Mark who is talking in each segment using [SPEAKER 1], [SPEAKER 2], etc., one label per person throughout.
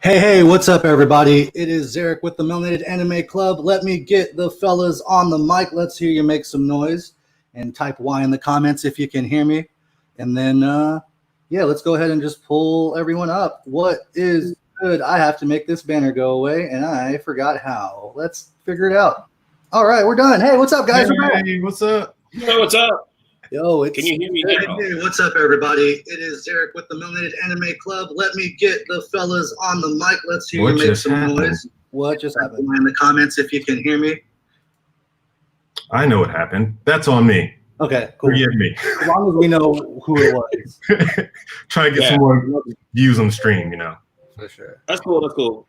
[SPEAKER 1] Hey, what's up, everybody? It is Zheryk with the Melanated Anime Club. Let me get the fellas on the mic. Let's hear you make some noise and type Y in the comments if you can hear me. And then, let's go ahead and just pull everyone up. What is good? I have to make this banner go away, and I forgot how. Let's figure it out. All right, we're done. Hey, what's up, guys?
[SPEAKER 2] Hey, what's up?
[SPEAKER 3] Hey, what's up?
[SPEAKER 1] Yo,
[SPEAKER 3] Can you hear me now?
[SPEAKER 1] Hey, what's up, everybody? It is Zheryk with the Melanated Anime Club. Let me get the fellas on the mic. Let's hear you make some noise. What just happened? In the comments if you can hear me.
[SPEAKER 2] I know what happened. That's on me.
[SPEAKER 1] Okay, cool.
[SPEAKER 2] Forgive me.
[SPEAKER 1] As long as we know who it was.
[SPEAKER 2] Try to get some more views on the stream,
[SPEAKER 1] For sure.
[SPEAKER 3] That's cool. That's cool.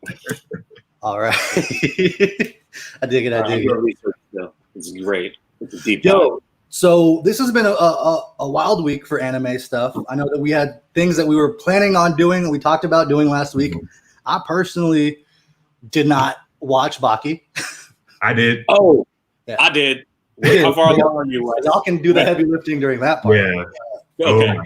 [SPEAKER 1] All right. I dig it. I dig it.
[SPEAKER 3] Research, though. It's great. It's a deep dive.
[SPEAKER 1] Yo, so this has been a wild week for anime stuff. I know that we had things that we were planning on doing, we talked about doing last week. I personally did not watch Baki.
[SPEAKER 2] I did.
[SPEAKER 3] Oh,
[SPEAKER 1] yeah.
[SPEAKER 3] I did. How far along are you?
[SPEAKER 1] Y'all can do the heavy lifting during that part.
[SPEAKER 2] Yeah.
[SPEAKER 3] Okay.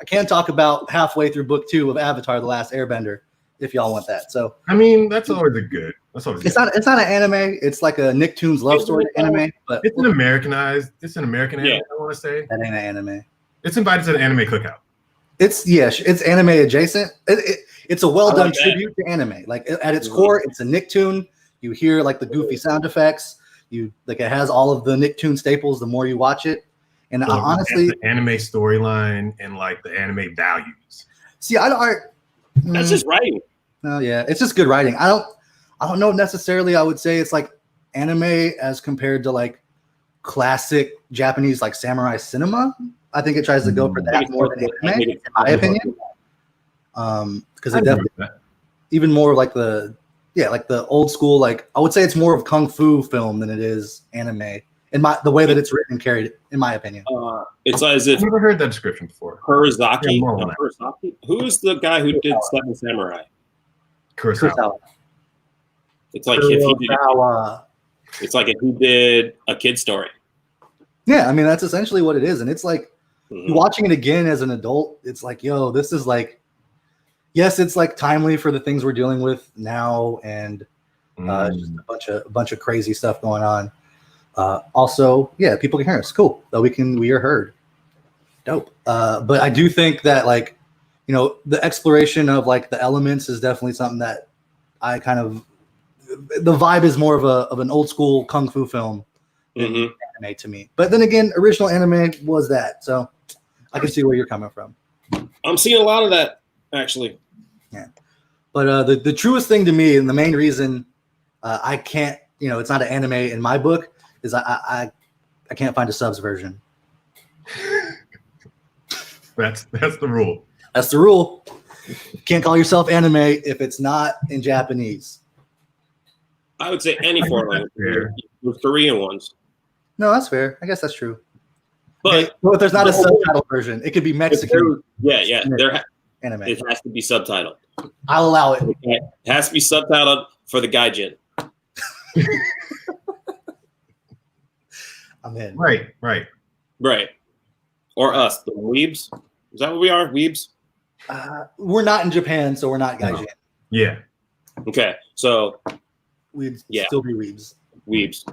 [SPEAKER 1] I can talk about halfway through book 2 of Avatar: The Last Airbender if y'all want that. So
[SPEAKER 2] I mean, that's always a good. That's always.
[SPEAKER 1] It's not an anime. It's like a Nicktoons love story anime, but
[SPEAKER 2] it's an Americanized. It's an American anime. I want to say
[SPEAKER 1] that ain't an anime.
[SPEAKER 2] It's invited to the anime cookout.
[SPEAKER 1] It's anime adjacent. It's a well done tribute to anime. Like at its core, it's a Nicktoon. You hear like the goofy sound effects. It has all of the Nicktoon staples. The more you watch it, and honestly,
[SPEAKER 2] the anime storyline and like the anime values.
[SPEAKER 1] See,
[SPEAKER 3] that's just writing.
[SPEAKER 1] No, yeah, it's just good writing. I don't know necessarily. I would say it's like anime as compared to like classic Japanese like samurai cinema. I think it tries to go for that more than anime, in my opinion. Because it definitely even more like the old school. Like I would say it's more of kung fu film than it is anime. The way that it's written and carried, in my opinion.
[SPEAKER 3] It's as if
[SPEAKER 2] I've never heard that description before.
[SPEAKER 3] Kurosaki. Who's the guy who did Seven Samurai?
[SPEAKER 2] Kurosawa.
[SPEAKER 3] It's like if he did. It's like if he did a kid story.
[SPEAKER 1] Yeah, I mean that's essentially what it is, and it's like watching it again as an adult. It's like, yo, this is like, yes, it's like timely for the things we're dealing with now, and just a bunch of crazy stuff going on. Also, yeah, people can hear us. Cool, that we are heard. Dope. But I do think that like, the exploration of like the elements is definitely something that I kind of. The vibe is more of an old school kung fu film than anime to me. But then again, original anime was that, so I can see where you're coming from.
[SPEAKER 3] I'm seeing a lot of that actually.
[SPEAKER 1] Yeah, but the truest thing to me, and the main reason I can't, it's not an anime in my book, is I can't find a subs version.
[SPEAKER 2] That's the rule.
[SPEAKER 1] That's the rule. You can't call yourself anime if it's not in Japanese.
[SPEAKER 3] I would say any foreign language. The Korean ones.
[SPEAKER 1] No, that's fair. I guess that's true.
[SPEAKER 3] But
[SPEAKER 1] if there's not a subtitle version, it could be Mexican.
[SPEAKER 3] Yeah.
[SPEAKER 1] Anime.
[SPEAKER 3] It has to be subtitled.
[SPEAKER 1] I'll allow it.
[SPEAKER 3] It has to be subtitled for the gaijin.
[SPEAKER 1] I'm in.
[SPEAKER 2] Right.
[SPEAKER 3] Or us, the weebs. Is that what we are? Weebs?
[SPEAKER 1] We're not in Japan, so we're not gaijin.
[SPEAKER 2] Yeah.
[SPEAKER 3] Okay, so
[SPEAKER 1] we'd still be weebs.
[SPEAKER 3] Weebs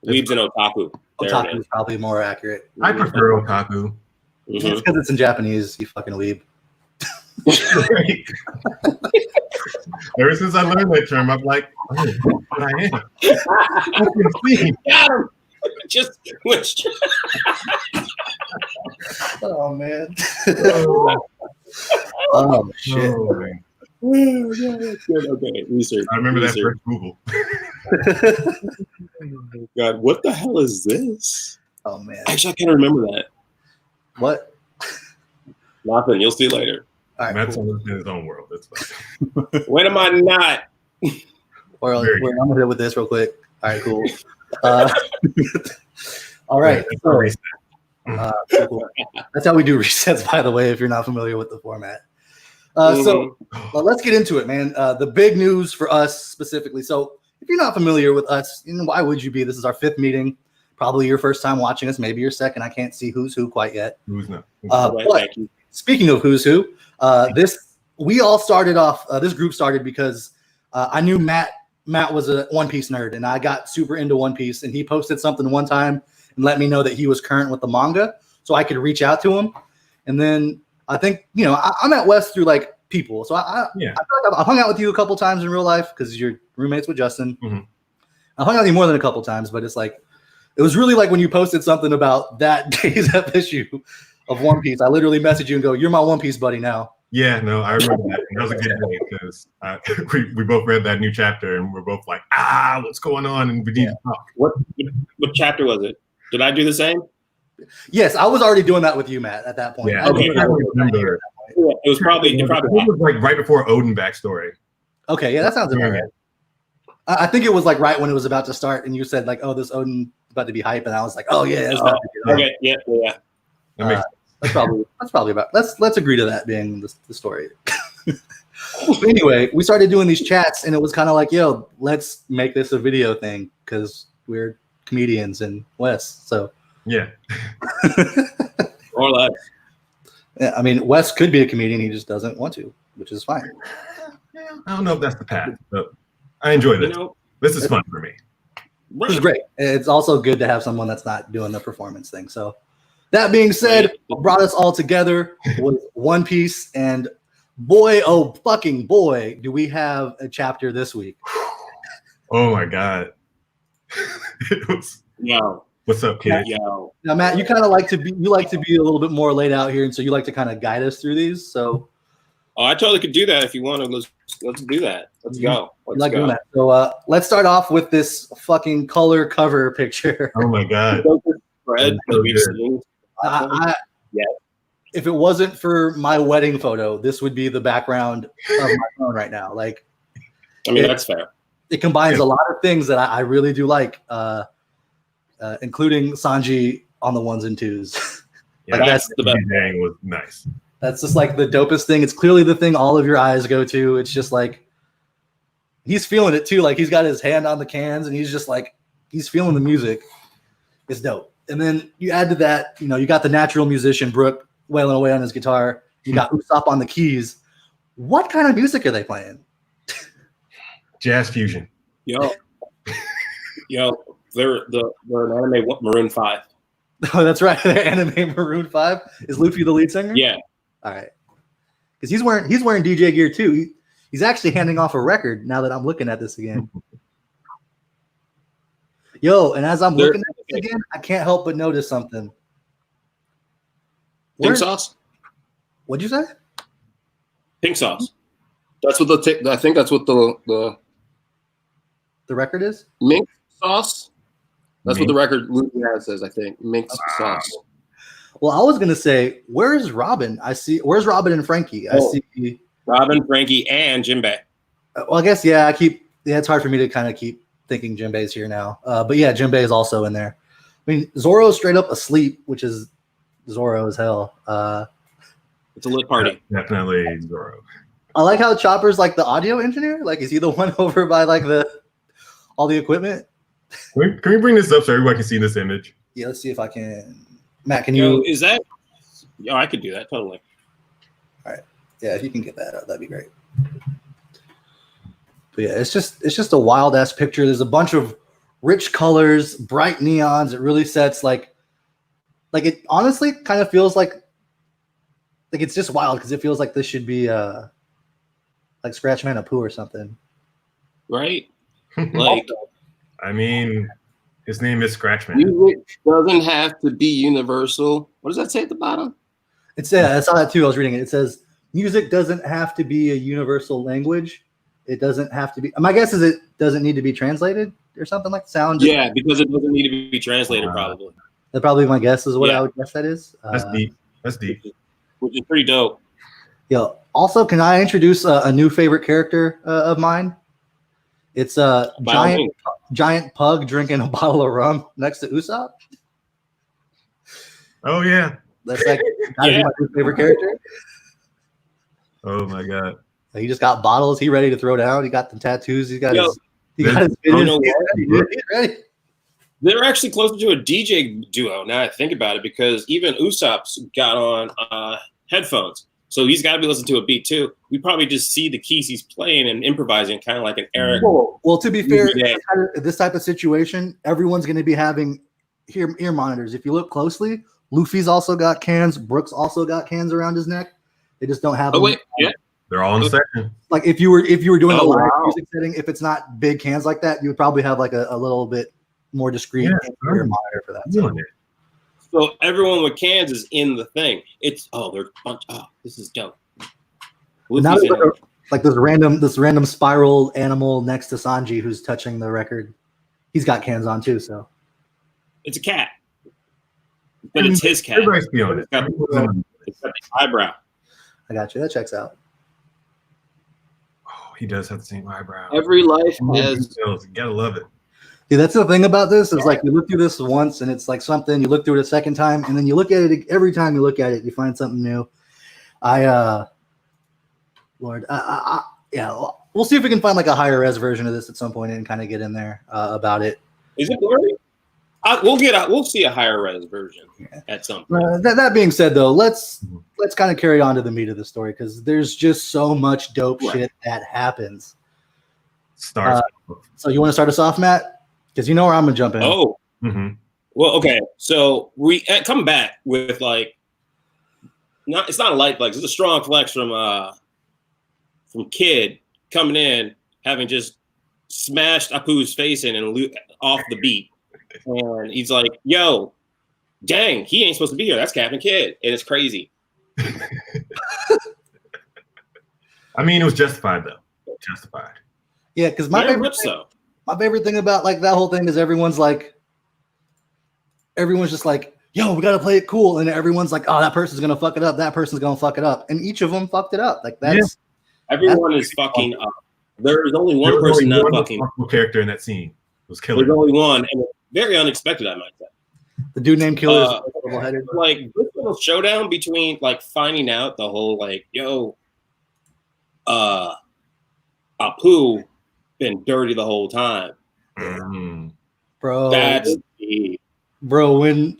[SPEAKER 3] and otaku.
[SPEAKER 1] Otaku is probably more accurate.
[SPEAKER 2] I prefer otaku.
[SPEAKER 1] It's because it's in Japanese, you fucking weeb.
[SPEAKER 2] Ever since I learned that term, I'm like, oh, but I am.
[SPEAKER 3] Got him. Just switched.
[SPEAKER 1] Oh man. Oh shit.
[SPEAKER 3] Oh, okay, research.
[SPEAKER 2] I remember that first Google.
[SPEAKER 3] Oh, God, what the hell is this?
[SPEAKER 1] Oh man.
[SPEAKER 3] Actually, I can't remember that.
[SPEAKER 1] What?
[SPEAKER 3] Nothing. You'll see later.
[SPEAKER 1] All right,
[SPEAKER 2] Matt's
[SPEAKER 1] cool.
[SPEAKER 2] in his own world. That's fine.
[SPEAKER 3] When am I not?
[SPEAKER 1] I'm gonna hit with this real quick. All right, cool. All right. Cool. That's how we do resets, by the way, if you're not familiar with the format. So let's get into it, man. The big news for us specifically. So if you're not familiar with us, why would you be? This is our 5th meeting. Probably your first time watching us, maybe your second. I can't see who's who quite yet.
[SPEAKER 2] Who's not?
[SPEAKER 1] But speaking of who's who, this we all started off. This group started because I knew Matt. Matt was a One Piece nerd, and I got super into One Piece. And he posted something one time and let me know that he was current with the manga, so I could reach out to him. And then I think I met Wes through like people. So I feel like I've hung out with you a couple times in real life because you're roommates with Justin.
[SPEAKER 2] Mm-hmm.
[SPEAKER 1] I hung out with you more than a couple times, but it's like it was really like when you posted something about that day's issue of One Piece. I literally messaged you and go, "You're my One Piece buddy now."
[SPEAKER 2] Yeah, no, I remember that. That was a good day because we both read that new chapter and we're both like, what's going on? And we need to talk.
[SPEAKER 3] What chapter was it? Did I do the same?
[SPEAKER 1] Yes, I was already doing that with you, Matt, at that point.
[SPEAKER 2] Yeah,
[SPEAKER 3] okay.
[SPEAKER 2] I remember.
[SPEAKER 3] It was probably
[SPEAKER 2] it was like right before Odin backstory.
[SPEAKER 1] Okay, yeah, that sounds about right. I think it was like right when it was about to start, and you said like, "Oh, this Odin is about to be hype," and I was like, "Oh yeah, that's
[SPEAKER 3] okay, yeah."
[SPEAKER 1] That's probably about. Let's agree to that being the story. Anyway, we started doing these chats, and it was kind of like, "Yo, let's make this a video thing," because we're comedians and Wes. So
[SPEAKER 2] yeah,
[SPEAKER 3] or less.
[SPEAKER 1] Yeah, I mean, Wes could be a comedian; he just doesn't want to, which is fine.
[SPEAKER 2] I don't know if that's the path, but I enjoy this. This is fun for me.
[SPEAKER 1] This is great. It's also good to have someone that's not doing the performance thing. So, that being said, what brought us all together was One Piece, and boy, oh fucking boy, do we have a chapter this week?
[SPEAKER 2] Oh my god! What's up, kid?
[SPEAKER 3] Yo.
[SPEAKER 1] Now, Matt, you kind of like to be a little bit more laid out here, and so you like to kind of guide us through these. So,
[SPEAKER 3] I totally could do that if you want to. Let's do that. Let's go. Let's go.
[SPEAKER 1] Doing that. So, let's start off with this fucking color cover picture.
[SPEAKER 2] Oh my god!
[SPEAKER 3] Fred,
[SPEAKER 2] so
[SPEAKER 3] we've seen.
[SPEAKER 1] If it wasn't for my wedding photo, this would be the background of my phone right now. Like,
[SPEAKER 3] I mean, that's fair.
[SPEAKER 1] It combines a lot of things that I really do like. Including Sanji on the ones and twos.
[SPEAKER 2] Yeah,
[SPEAKER 1] like
[SPEAKER 2] that's the best. Was nice.
[SPEAKER 1] That's just like the dopest thing. It's clearly the thing all of your eyes go to. It's just like he's feeling it too. Like he's got his hand on the cans and he's just like he's feeling the music. It's dope. And then you add to that, you got the natural musician Brooke wailing away on his guitar. You got Usopp on the keys. What kind of music are they playing?
[SPEAKER 2] Jazz fusion.
[SPEAKER 3] Yo. They're an anime Maroon 5.
[SPEAKER 1] Oh, that's right. They're anime Maroon 5. Is Luffy the lead singer?
[SPEAKER 3] Yeah.
[SPEAKER 1] All right. Because he's wearing DJ gear too. He's actually handing off a record now that I'm looking at this again. Yo, and as I'm looking at this again, I can't help but notice something.
[SPEAKER 3] Pink sauce?
[SPEAKER 1] What'd you say?
[SPEAKER 3] Pink sauce. That's what I think that's what the
[SPEAKER 1] record is?
[SPEAKER 3] Mink sauce? That's what the record Luffy has says, I think. Mink sauce.
[SPEAKER 1] Well, I was gonna say, where's Robin? Where's Robin and Frankie? I see
[SPEAKER 3] Robin, Frankie, and Jinbei.
[SPEAKER 1] Well, I guess it's hard for me to kind of keep thinking Jinbei's here now. But yeah, Jinbei is also in there. I mean, Zoro's straight up asleep, which is Zoro as hell.
[SPEAKER 3] It's a lit party.
[SPEAKER 2] Definitely Zoro.
[SPEAKER 1] I like how Chopper's like the audio engineer. Like, is he the one over by like all the equipment?
[SPEAKER 2] Can we bring this up so everyone can see this image?
[SPEAKER 1] Yeah, let's see if I can. Matt, can you?
[SPEAKER 3] Is that? Yeah, I could do that totally.
[SPEAKER 1] All right. Yeah, if you can get that up, that'd be great. But yeah, it's just a wild ass picture. There's a bunch of rich colors, bright neons. It really sets like it honestly kind of feels like it's just wild because it feels like this should be like Scratchman of Pooh or something.
[SPEAKER 3] Right? Like,
[SPEAKER 2] I mean, his name is Scratchman.
[SPEAKER 3] Music doesn't have to be universal. What does that say at the bottom?
[SPEAKER 1] I saw that too. I was reading it. It says music doesn't have to be a universal language. It doesn't have to be. My guess is it doesn't need to be translated or something like sound.
[SPEAKER 3] Yeah, because it doesn't need to be translated. Probably.
[SPEAKER 1] That probably my guess is what I would guess that is.
[SPEAKER 2] That's deep. That's deep.
[SPEAKER 3] Which is pretty dope.
[SPEAKER 1] Yo. Also, can I introduce a new favorite character of mine? It's a giant pug drinking a bottle of rum next to Usopp.
[SPEAKER 2] Oh yeah,
[SPEAKER 1] that's like my new favorite character.
[SPEAKER 2] Oh my god,
[SPEAKER 1] he just got bottles. He ready to throw down. He got the tattoos. He's got his. He's ready.
[SPEAKER 3] They're actually closer to a DJ duo now I think about it because even Usopp's got on headphones. So he's got to be listening to a beat too. We probably just see the keys he's playing and improvising, kind of like an Eric.
[SPEAKER 1] Well, to be fair, this type of situation, everyone's going to be having ear monitors. If you look closely, Luffy's also got cans. Brooks also got cans around his neck. They just don't have.
[SPEAKER 3] Oh wait, yeah,
[SPEAKER 2] they're all in the section.
[SPEAKER 1] Like if you were doing a live music setting, if it's not big cans like that, you would probably have like a little bit more discreet ear monitor for that.
[SPEAKER 3] So everyone with cans is in the thing. It's this is dope.
[SPEAKER 1] Now like this random spiral animal next to Sanji who's touching the record. He's got cans on too, so
[SPEAKER 3] it's a cat. But it's his cat.
[SPEAKER 2] Everybody's feeling it.
[SPEAKER 3] It's got the eyebrow.
[SPEAKER 1] I got you. That checks out.
[SPEAKER 2] Oh, he does have the same eyebrow.
[SPEAKER 3] Every life has.
[SPEAKER 2] You gotta love it.
[SPEAKER 1] Yeah, that's the thing about this is like you look through this once and it's like something, you look through it a second time, and then you look at it every time you look at it, you find something new. We'll see if we can find like a higher res version of this at some point and kind of get in there about it.
[SPEAKER 3] Is it blurry? We'll see a higher res version at some point.
[SPEAKER 1] That being said, though, let's kind of carry on to the meat of the story because there's just so much dope shit that happens. So you want to start us off, Matt? Because you know where I'm gonna jump in.
[SPEAKER 3] Oh, well, okay. So we come back with like, it's not a light flex. It's a strong flex from Kid coming in, having just smashed Apu's face in and off the beat, and he's like, "Yo, dang, he ain't supposed to be here. That's Captain Kidd," and it's crazy.
[SPEAKER 2] I mean, it was justified though. Justified.
[SPEAKER 1] Yeah, because my favorite thing about like that whole thing is everyone's just like, yo, we gotta play it cool, and everyone's like, oh, that person's gonna fuck it up, that person's gonna fuck it up, and each of them fucked it up. Like that's
[SPEAKER 3] everyone is fucking up. There's only one person not fucking
[SPEAKER 2] character in that scene. It was Killer.
[SPEAKER 3] There's only one, and very unexpected, I might say.
[SPEAKER 1] The dude named Killer.
[SPEAKER 3] Like this little showdown between like finding out the whole like, yo, Apu been dirty the whole time,
[SPEAKER 1] bro.
[SPEAKER 3] That's deep.
[SPEAKER 1] Bro, when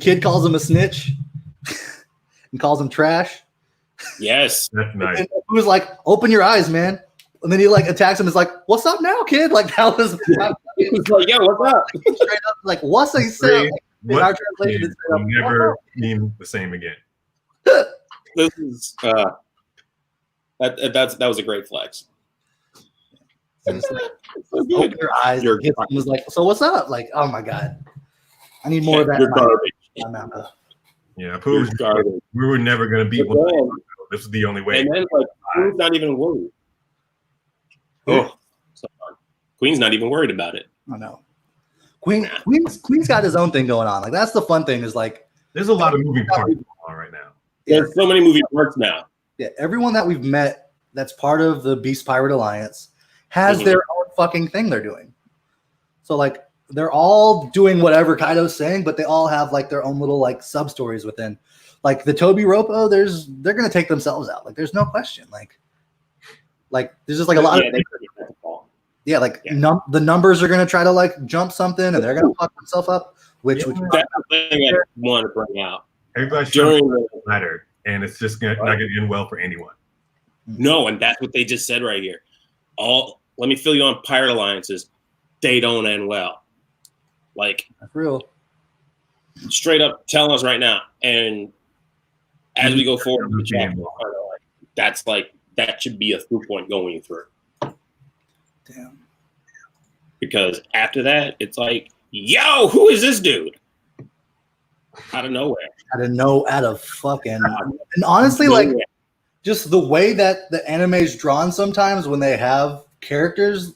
[SPEAKER 1] Kid calls him a snitch and calls him trash.
[SPEAKER 3] Yes,
[SPEAKER 2] that's nice.
[SPEAKER 1] He was like, "Open your eyes, man," and then he like attacks him. Is like, "What's up now, kid?" Like that was.
[SPEAKER 3] He was like, "Yo, what's up?"
[SPEAKER 1] Straight up, like, "What's he said?"
[SPEAKER 2] In our translation, will never mean the same again.
[SPEAKER 3] This is that was a great flex.
[SPEAKER 1] Open your eyes. Was like, "So what's up?" Like, oh my god, I need more of that.
[SPEAKER 3] You're garbage.
[SPEAKER 2] Yeah, Pooh's garbage. We were never gonna beat one. This is the only way.
[SPEAKER 3] And then like Queen's not even worried. Queen's not even worried about it.
[SPEAKER 1] I know. Queen's got his own thing going on. Like that's the fun thing is like
[SPEAKER 2] there's a lot of moving parts going on right now.
[SPEAKER 3] There's so many moving parts now.
[SPEAKER 1] Yeah, everyone that we've met that's part of the Beast Pirate Alliance has their own fucking thing they're doing. So like they're all doing whatever Kaido's saying, but they all have like their own little like sub stories within. Like the Toby Ropo, they're gonna take themselves out. Like there's no question. Like there's just like a lot of the numbers are gonna try to like jump something and they're gonna fuck themselves up. Which
[SPEAKER 3] that's the thing I want to bring out.
[SPEAKER 2] Everybody's during the ladder, and it's just not gonna end well for anyone.
[SPEAKER 3] No, and that's what they just said right here. Let me fill you on pirate alliances. They don't end well. Like
[SPEAKER 1] that's real.
[SPEAKER 3] Straight up telling us right now. And as we go forward, that's like that should be a through point going through.
[SPEAKER 1] Damn.
[SPEAKER 3] Because after that, it's like, yo, who is this dude? Out of nowhere.
[SPEAKER 1] Out of fucking. And honestly, like, just the way that the anime is drawn sometimes when they have characters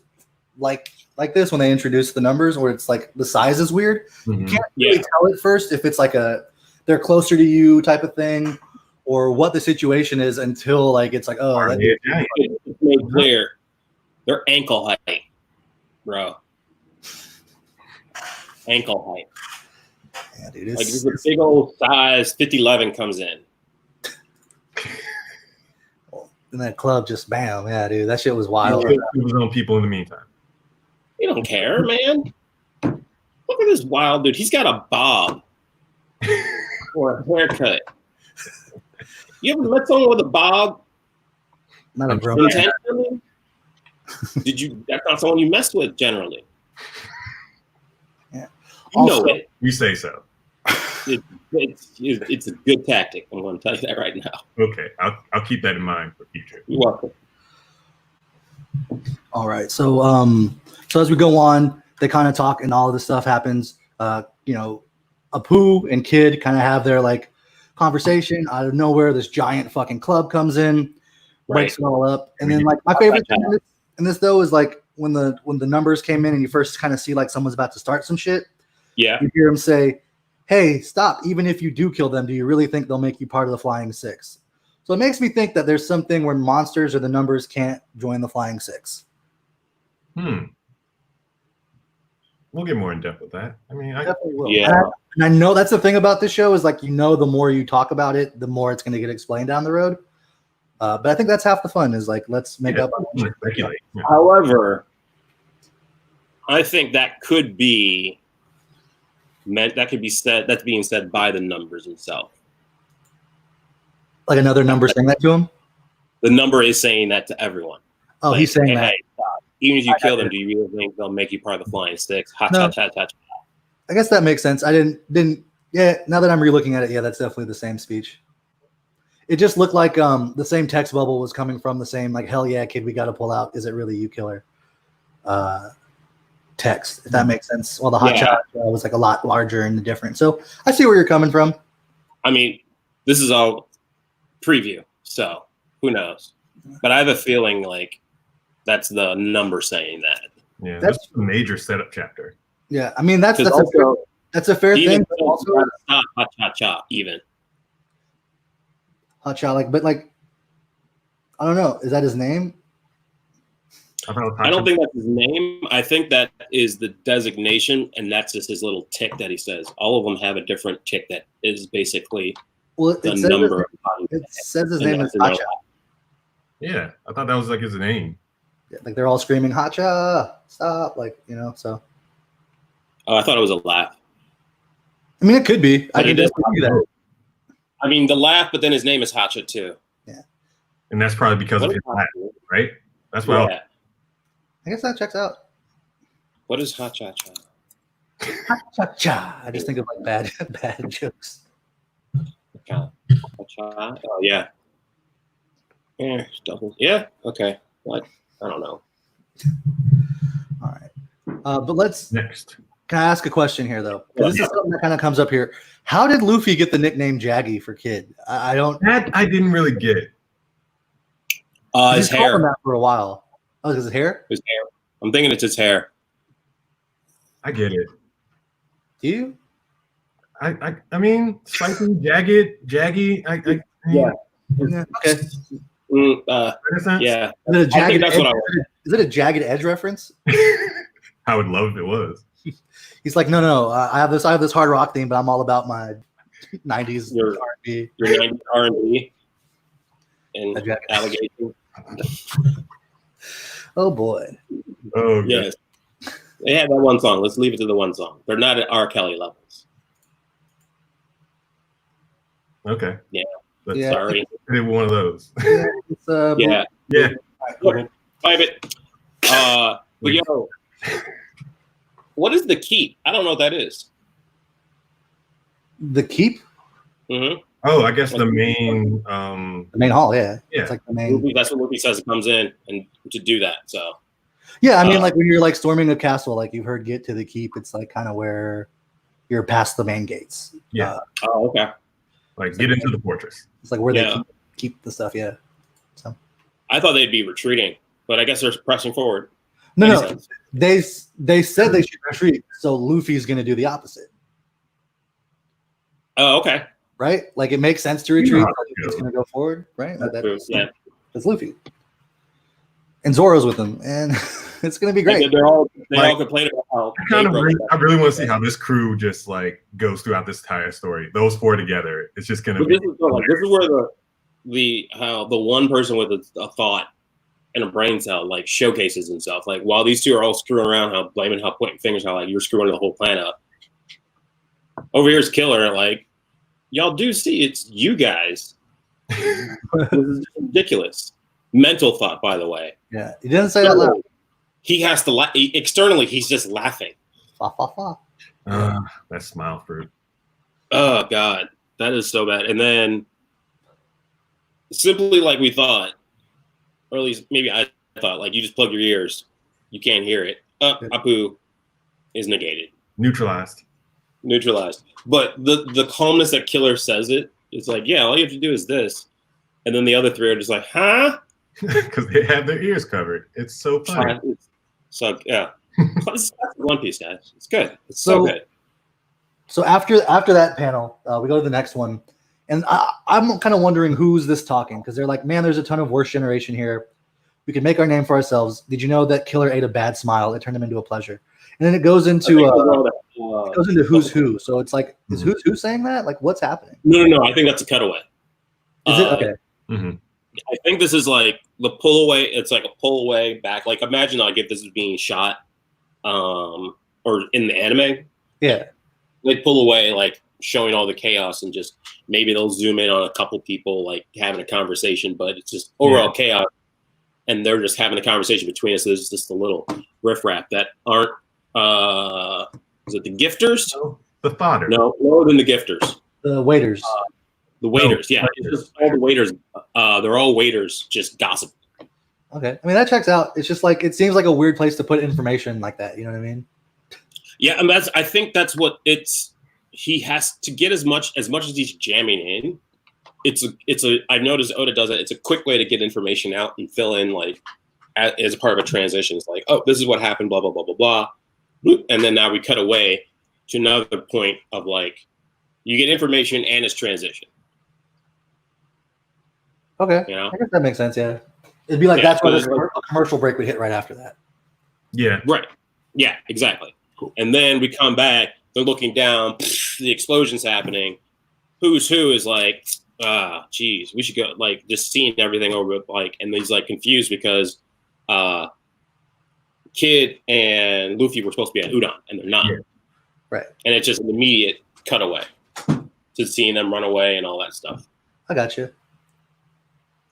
[SPEAKER 1] like this, when they introduce the numbers, where it's like the size is weird. You can't really tell at first if it's like they're closer to you type of thing, or what the situation is until like it's like, oh,
[SPEAKER 3] it's made clear. They're ankle height, bro. Ankle height.
[SPEAKER 1] Yeah, dude,
[SPEAKER 3] like this is a big old size 50-11 comes in.
[SPEAKER 1] And that club just bam, yeah, dude. That shit was wild.
[SPEAKER 2] It was on people in the meantime.
[SPEAKER 3] You don't care, man. Look at this wild dude. He's got a bob or a haircut. You ever met someone with a bob?
[SPEAKER 1] Not a broken.
[SPEAKER 3] Intentionally? That's not someone you mess with generally.
[SPEAKER 1] Yeah.
[SPEAKER 3] You
[SPEAKER 1] Also,
[SPEAKER 3] know it.
[SPEAKER 2] You say so.
[SPEAKER 3] It's a good tactic. I'm going to tell you that right now.
[SPEAKER 2] Okay, I'll keep that in mind for future.
[SPEAKER 3] You're welcome.
[SPEAKER 1] All right. So as we go on, they kind of talk and all of this stuff happens. Apu and Kid kind of have their like conversation out of nowhere. This giant fucking club comes in, breaks it all up. And then like my favorite thing in this though is like when the numbers came in and you first kind of see like someone's about to start some shit.
[SPEAKER 3] Yeah.
[SPEAKER 1] You hear him say, "Hey, stop. Even if you do kill them, do you really think they'll make you part of the Flying Six?" So it makes me think that there's something where monsters or the numbers can't join the Flying Six.
[SPEAKER 2] We'll get more in depth with that. I mean, I
[SPEAKER 1] definitely will.
[SPEAKER 3] Yeah.
[SPEAKER 1] And I know that's the thing about this show is like, the more you talk about it, the more it's going to get explained down the road. But I think that's half the fun is like, let's make up.
[SPEAKER 2] Speculate. Yeah.
[SPEAKER 3] However, I think that could be meant. That could be said. That's being said by the numbers himself.
[SPEAKER 1] Like another number saying that to him?
[SPEAKER 3] The number is saying that to everyone.
[SPEAKER 1] Oh,
[SPEAKER 3] like,
[SPEAKER 1] he's saying that.
[SPEAKER 3] Hey, even if you kill them, do you really think they'll make you part of the Flying Six?
[SPEAKER 1] No. I guess that makes sense. I didn't. Yeah. Now that I'm relooking at it, yeah, that's definitely the same speech. It just looked like the same text bubble was coming from the same like, "Hell yeah, kid, we got to pull out. Is it really you, killer?" Text, if that makes sense. Well, the hot shot was like a lot larger and different. So I see where you're coming from.
[SPEAKER 3] I mean, this is all preview, so who knows? But I have a feeling like that's the number saying that.
[SPEAKER 2] Yeah, that's a major setup chapter.
[SPEAKER 1] Yeah, I mean that's a fair thing. But also,
[SPEAKER 3] hot even
[SPEAKER 1] hot shot, like, but like, I don't know. Is that his name?
[SPEAKER 3] I don't think that's his name. I think that is the designation, and that's just his little tick that he says. All of them have a different tick that is basically the number.
[SPEAKER 1] It says his name is Hotshot.
[SPEAKER 2] Yeah, I thought that was like his name.
[SPEAKER 1] Yeah, like they're all screaming Hotshot, stop, like, so.
[SPEAKER 3] Oh, I thought it was a laugh.
[SPEAKER 1] I mean, it could be.
[SPEAKER 3] I can just do that. I mean, the laugh, but then his name is Hotshot too.
[SPEAKER 1] Yeah,
[SPEAKER 2] and that's probably because of his laugh, right? That's what.
[SPEAKER 3] Yeah.
[SPEAKER 1] I guess that checks out.
[SPEAKER 3] What is hot cha cha?
[SPEAKER 1] Hot cha cha. I just think of like bad jokes.
[SPEAKER 3] Oh yeah. Yeah. Double. Yeah. Okay. What? I don't know.
[SPEAKER 1] All right. But let's
[SPEAKER 2] next.
[SPEAKER 1] Can I ask a question here though? This is something that kind of comes up here. How did Luffy get the nickname Jaggy for Kid? I don't.
[SPEAKER 2] That I didn't really get.
[SPEAKER 3] His hair.
[SPEAKER 1] That for a while. Oh, is his hair?
[SPEAKER 3] His hair. I'm thinking it's his hair.
[SPEAKER 2] I get it.
[SPEAKER 1] Do you?
[SPEAKER 2] I mean, spicy, jaggy.
[SPEAKER 1] Yeah. Okay.
[SPEAKER 3] Yeah.
[SPEAKER 1] Is it a jagged
[SPEAKER 3] that's
[SPEAKER 1] edge?
[SPEAKER 3] What I
[SPEAKER 1] is it a jagged edge reference?
[SPEAKER 2] I would love if it was.
[SPEAKER 1] He's like, no. I have this hard rock theme, but I'm all about my 90s R&B.
[SPEAKER 3] Your 90s R&B and allegation.
[SPEAKER 1] Oh boy.
[SPEAKER 2] Oh
[SPEAKER 3] yes. They had that one song. Let's leave it to the one song. They're not at R. Kelly levels.
[SPEAKER 2] Okay.
[SPEAKER 3] Yeah.
[SPEAKER 2] But
[SPEAKER 3] sorry.
[SPEAKER 2] They were one of those.
[SPEAKER 3] Yeah.
[SPEAKER 2] Yeah.
[SPEAKER 3] Five it. But yo, what is the keep? I don't know what that is.
[SPEAKER 1] The keep?
[SPEAKER 3] Mm-hmm.
[SPEAKER 2] Oh, I guess the main
[SPEAKER 1] hall, yeah.
[SPEAKER 2] Yeah.
[SPEAKER 1] It's like the main.
[SPEAKER 3] That's what Luffy says it comes in and to do that. So
[SPEAKER 1] yeah, I mean, like when you're like storming a castle, like you've heard get to the keep, it's like kind of where you're past the main gates.
[SPEAKER 2] Yeah.
[SPEAKER 3] Oh, okay.
[SPEAKER 2] Like get into the fortress.
[SPEAKER 1] It's like where they keep the stuff, yeah. So
[SPEAKER 3] I thought they'd be retreating, but I guess they're pressing forward.
[SPEAKER 1] No. They said they should retreat, so Luffy's gonna do the opposite.
[SPEAKER 3] Oh, okay.
[SPEAKER 1] Right? Like it makes sense to retreat. It's going to go forward, right?
[SPEAKER 3] Yeah.
[SPEAKER 1] It's Luffy. And Zoro's with him, and it's going to be great.
[SPEAKER 3] They all complain about how
[SPEAKER 2] I really want to see how this crew just like goes throughout this entire story. Those four together, it's just going to be.
[SPEAKER 3] This is where the one person with a thought and a brain cell like showcases himself. Like while these two are all screwing around, blaming, pointing fingers, how like you're screwing the whole planet up. Over here's Killer, like. Y'all do see it's you guys This is ridiculous. Mental thought, by the way.
[SPEAKER 1] Yeah, he didn't say that loud.
[SPEAKER 3] He has to laugh. Externally, he's just laughing.
[SPEAKER 1] Fa, fa, fa.
[SPEAKER 2] That smile fruit.
[SPEAKER 3] Oh God, that is so bad. And then, simply like we thought, or at least maybe I thought, like you just plug your ears, you can't hear it. Apu is negated,
[SPEAKER 2] neutralized.
[SPEAKER 3] But the calmness that Killer says it's like, yeah, all you have to do is this, and then the other three are just like, huh?
[SPEAKER 2] Because they have their ears covered. It's so funny.
[SPEAKER 3] So yeah, it's One Piece, guys. It's good. It's so good.
[SPEAKER 1] So after that panel, we go to the next one, and I'm kind of wondering who's this talking, because they're like, man, there's a ton of worst generation here. We can make our name for ourselves. Did you know that Killer ate a bad smile? It turned him into a pleasure. And then it goes into who's who. So it's like, is who's who saying that? Like, what's happening?
[SPEAKER 3] No. I think that's a cutaway.
[SPEAKER 1] Is it okay?
[SPEAKER 2] Mm-hmm.
[SPEAKER 3] I think this is like the pull away. It's like a pull away back. Like imagine like if this is being shot, or in the anime.
[SPEAKER 1] Yeah.
[SPEAKER 3] They pull away, like showing all the chaos, and just maybe they'll zoom in on a couple people like having a conversation, but it's just overall chaos, and they're just having a conversation between us. So there's just a little riffraff that aren't. Is it the gifters?
[SPEAKER 2] No, the fodder.
[SPEAKER 3] No, lower than the gifters.
[SPEAKER 1] The waiters.
[SPEAKER 3] The waiters, yeah. It's just all the waiters. They're all waiters, just gossip.
[SPEAKER 1] Okay, I mean that checks out. It's just like it seems like a weird place to put information like that. You know what I mean?
[SPEAKER 3] Yeah, and I think that's what it's. He has to get as much as he's jamming in. I've noticed Oda does it. It's a quick way to get information out and fill in like as a part of a transition. It's like, oh, this is what happened, blah blah blah blah blah, and then now we cut away to another point of like you get information and it's transition.
[SPEAKER 1] Okay,
[SPEAKER 3] you know?
[SPEAKER 1] I guess that makes sense. Yeah, it'd be like that's why a commercial break would hit right after that.
[SPEAKER 2] Yeah.
[SPEAKER 3] Right. Yeah. Exactly.
[SPEAKER 1] Cool.
[SPEAKER 3] And then we come back. They're looking down. The explosion's happening. Who's who is like, geez, we should go. Like just seeing everything over. Like, and he's like confused because Kid and Luffy were supposed to be at Udon, and they're not.
[SPEAKER 1] Yeah. Right.
[SPEAKER 3] And it's just an immediate cutaway to seeing them run away and all that stuff.
[SPEAKER 1] I got you.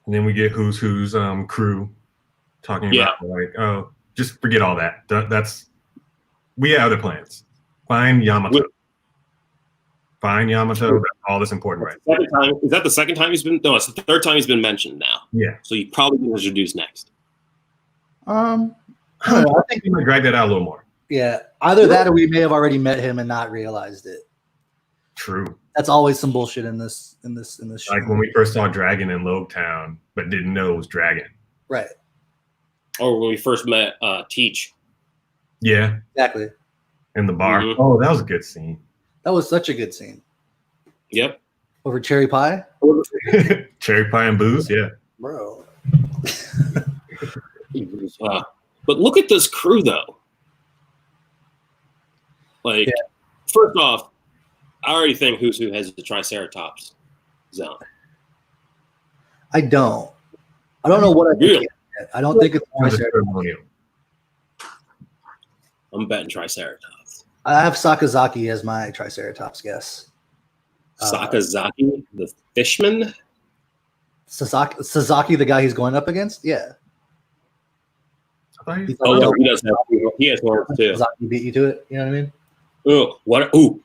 [SPEAKER 2] And then we get who's crew talking about like, oh, just forget all that. We have other plans. Find Yamato. Find Yamato. That's all that's important, right?
[SPEAKER 3] Is that the second time he's been? No, it's the third time he's been mentioned now.
[SPEAKER 2] Yeah.
[SPEAKER 3] So you probably been introduced next.
[SPEAKER 1] I don't know. I think
[SPEAKER 2] we might drag that out a little more.
[SPEAKER 1] Yeah, either that or we may have already met him and not realized it.
[SPEAKER 2] True.
[SPEAKER 1] That's always some bullshit in this show.
[SPEAKER 2] Like when we first saw Dragon in Logetown, but didn't know it was Dragon.
[SPEAKER 1] Right.
[SPEAKER 3] Or when we first met Teach.
[SPEAKER 2] Yeah.
[SPEAKER 1] Exactly.
[SPEAKER 2] In the bar.
[SPEAKER 3] Mm-hmm.
[SPEAKER 2] Oh, that was a good scene.
[SPEAKER 1] That was such a good scene.
[SPEAKER 3] Yep.
[SPEAKER 1] Over cherry pie?
[SPEAKER 2] Cherry pie and booze, yeah.
[SPEAKER 1] Bro.
[SPEAKER 3] But look at this crew, though. Like, first off, I already think who's who has the Triceratops zone.
[SPEAKER 1] I don't know what I think. I don't think it's Triceratops.
[SPEAKER 3] I'm betting Triceratops.
[SPEAKER 1] I have Sakazaki as my Triceratops guess.
[SPEAKER 3] Sakazaki, the fishman?
[SPEAKER 1] Sasaki, the guy he's going up against? Yeah.
[SPEAKER 3] He has horns too.
[SPEAKER 1] Sasaki beat you to it. You know what I mean?
[SPEAKER 3] Oh, what? Ooh,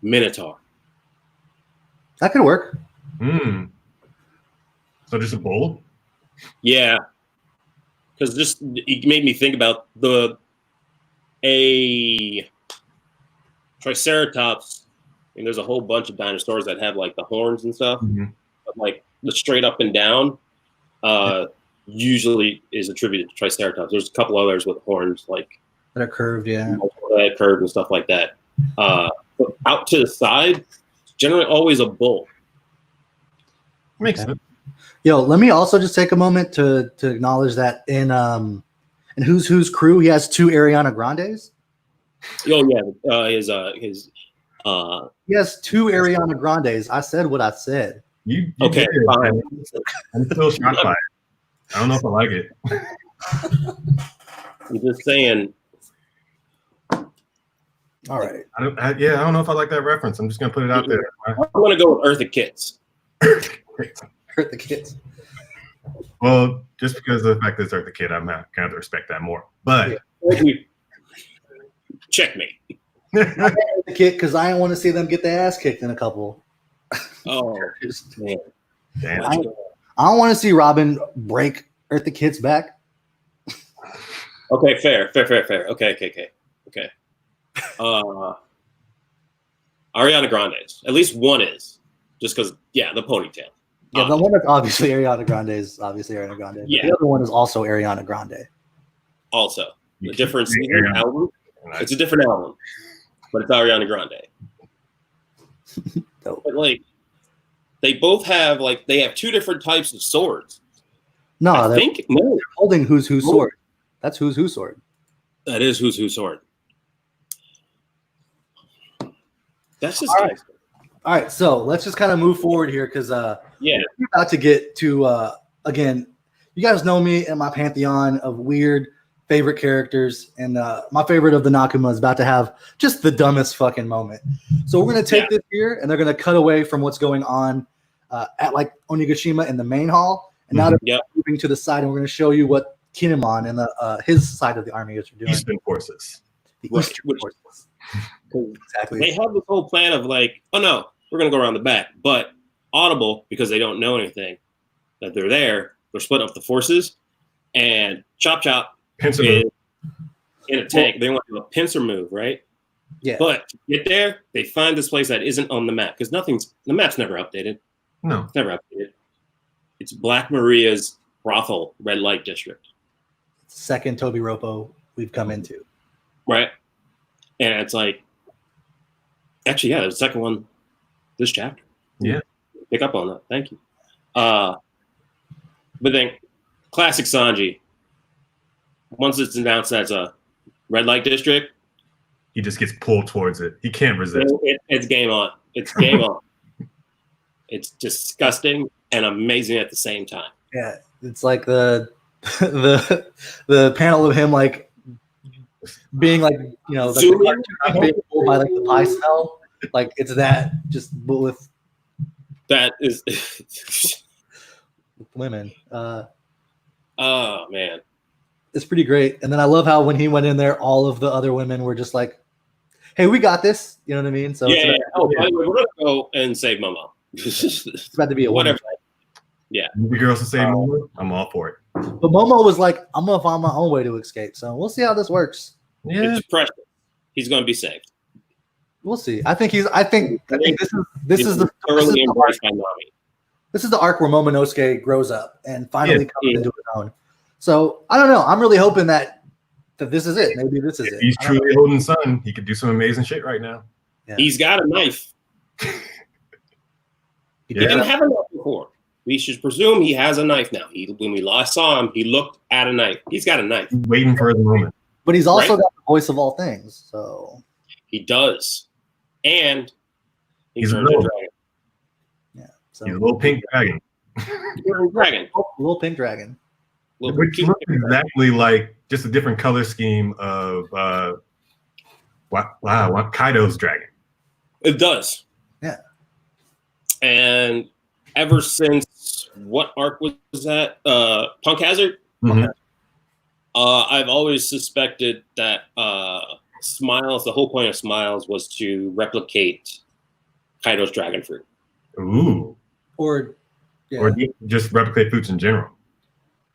[SPEAKER 3] Minotaur.
[SPEAKER 1] That could work.
[SPEAKER 2] So just a bull?
[SPEAKER 3] Yeah. Because just it made me think about a Triceratops. And there's a whole bunch of dinosaurs that have like the horns and stuff, but like the straight up and down usually is attributed to Triceratops. There's a couple others with horns like
[SPEAKER 1] that are curved,
[SPEAKER 3] curved and stuff like that. But out to the side, generally always a bull.
[SPEAKER 2] Makes sense.
[SPEAKER 1] Yo, let me also just take a moment to acknowledge that in Who's crew, he has 2 Ariana Grandes.
[SPEAKER 3] Oh yeah, his
[SPEAKER 1] he has 2 Ariana Grandes. I said what I said.
[SPEAKER 2] You
[SPEAKER 3] okay? Fine.
[SPEAKER 2] I'm still shocked by it. I don't know if I like it.
[SPEAKER 3] I'm just saying.
[SPEAKER 1] All right.
[SPEAKER 2] I don't know if I like that reference. I'm just gonna put it out there.
[SPEAKER 3] I'm gonna go with Eartha Kitt's.
[SPEAKER 1] hurt the kids.
[SPEAKER 2] Well, just because of the fact that it's hurt the kid, I'm not going to respect that more. But
[SPEAKER 3] checkmate.
[SPEAKER 1] The kid, because I don't want to see them get their ass kicked in a couple.
[SPEAKER 3] Oh, man.
[SPEAKER 2] Damn.
[SPEAKER 1] I don't want to see Robin break Eartha Kitt's back.
[SPEAKER 3] Okay, fair. Okay. Ariana Grande's. At least one is. Just because, the ponytail.
[SPEAKER 1] Yeah, the one that's obviously Ariana Grande is obviously Ariana Grande.
[SPEAKER 3] Yeah.
[SPEAKER 1] The other one is also Ariana Grande.
[SPEAKER 3] Also. The difference in the album, it's a different album, but it's Ariana Grande.
[SPEAKER 1] Dope.
[SPEAKER 3] But, like, they both have, they have two different types of swords.
[SPEAKER 1] No, they're holding Who's Who's sword. That's Who's Who's sword.
[SPEAKER 3] That is Who's Who's sword. That's just
[SPEAKER 1] all right. So let's just kind of move forward here because we're about to get to again. You guys know me and my pantheon of weird favorite characters, and my favorite of the Nakuma is about to have just the dumbest fucking moment. So we're gonna take this here, and they're gonna cut away from what's going on at Onigashima in the main hall, and now they're moving to the side, and we're gonna show you what Kinemon and his side of the army is doing.
[SPEAKER 2] Eastern forces.
[SPEAKER 1] The Eastern forces. Exactly.
[SPEAKER 3] They have this whole plan of oh no, we're gonna go around the back, but Audible, because they don't know anything, that they're there, they're splitting up the forces, and Chop
[SPEAKER 2] pincer
[SPEAKER 3] is in a tank. They want to do a pincer move, right?
[SPEAKER 1] Yeah.
[SPEAKER 3] But to get there, they find this place that isn't on the map because the map's never updated.
[SPEAKER 2] No,
[SPEAKER 3] it's never updated. It's Black Maria's brothel, red light district.
[SPEAKER 1] Second Toby Ropo we've come into.
[SPEAKER 3] Right. And it's actually, the second one this chapter.
[SPEAKER 2] Yeah.
[SPEAKER 3] Pick up on that. Thank you. But then classic Sanji. Once it's announced as a red light district,
[SPEAKER 2] he just gets pulled towards it. He can't resist.
[SPEAKER 3] It's game on. It's game on. It's disgusting and amazing at the same time.
[SPEAKER 1] Yeah. It's like the panel of him being being pulled by the pie smell. It's that just with
[SPEAKER 3] that is
[SPEAKER 1] women.
[SPEAKER 3] Oh man.
[SPEAKER 1] It's pretty great. And then I love how when he went in there, all of the other women were just like, hey, we got this. You know what I mean? So
[SPEAKER 3] we're gonna go and save Momo.
[SPEAKER 1] It's about to be a
[SPEAKER 3] whatever.
[SPEAKER 2] Yeah. Movie girls to save Momo, I'm all for it.
[SPEAKER 1] But Momo was like, I'm gonna find my own way to escape. So we'll see how this works.
[SPEAKER 2] Yeah.
[SPEAKER 3] It's precious. He's gonna be saved.
[SPEAKER 1] We'll see. I think this is the
[SPEAKER 3] thoroughly embraced by Nami.
[SPEAKER 1] This is the arc where Momonosuke grows up and finally comes into his own. So I don't know. I'm really hoping that this is it. Maybe this is it.
[SPEAKER 2] He's truly holding Sun. He could do some amazing shit right now.
[SPEAKER 3] Yeah. He's got a knife. He didn't have a knife before. We should presume he has a knife now. When we last saw him, he looked at a knife. He's got a knife.
[SPEAKER 2] He's waiting for the moment.
[SPEAKER 1] But he's also got the voice of all things. So
[SPEAKER 3] he does. And
[SPEAKER 2] he's a
[SPEAKER 3] dragon.
[SPEAKER 1] Yeah. So
[SPEAKER 2] he's a little pink dragon.
[SPEAKER 1] Little pink dragon.
[SPEAKER 2] Which looks exactly like just a different color scheme of Kaido's dragon.
[SPEAKER 3] It does.
[SPEAKER 1] Yeah.
[SPEAKER 3] And ever since what arc was that? Punk Hazard?
[SPEAKER 2] Mm-hmm.
[SPEAKER 3] I've always suspected that Smiles, the whole point of Smiles was to replicate Kaido's dragon fruit.
[SPEAKER 2] Ooh.
[SPEAKER 1] Or
[SPEAKER 2] just replicate fruits in general.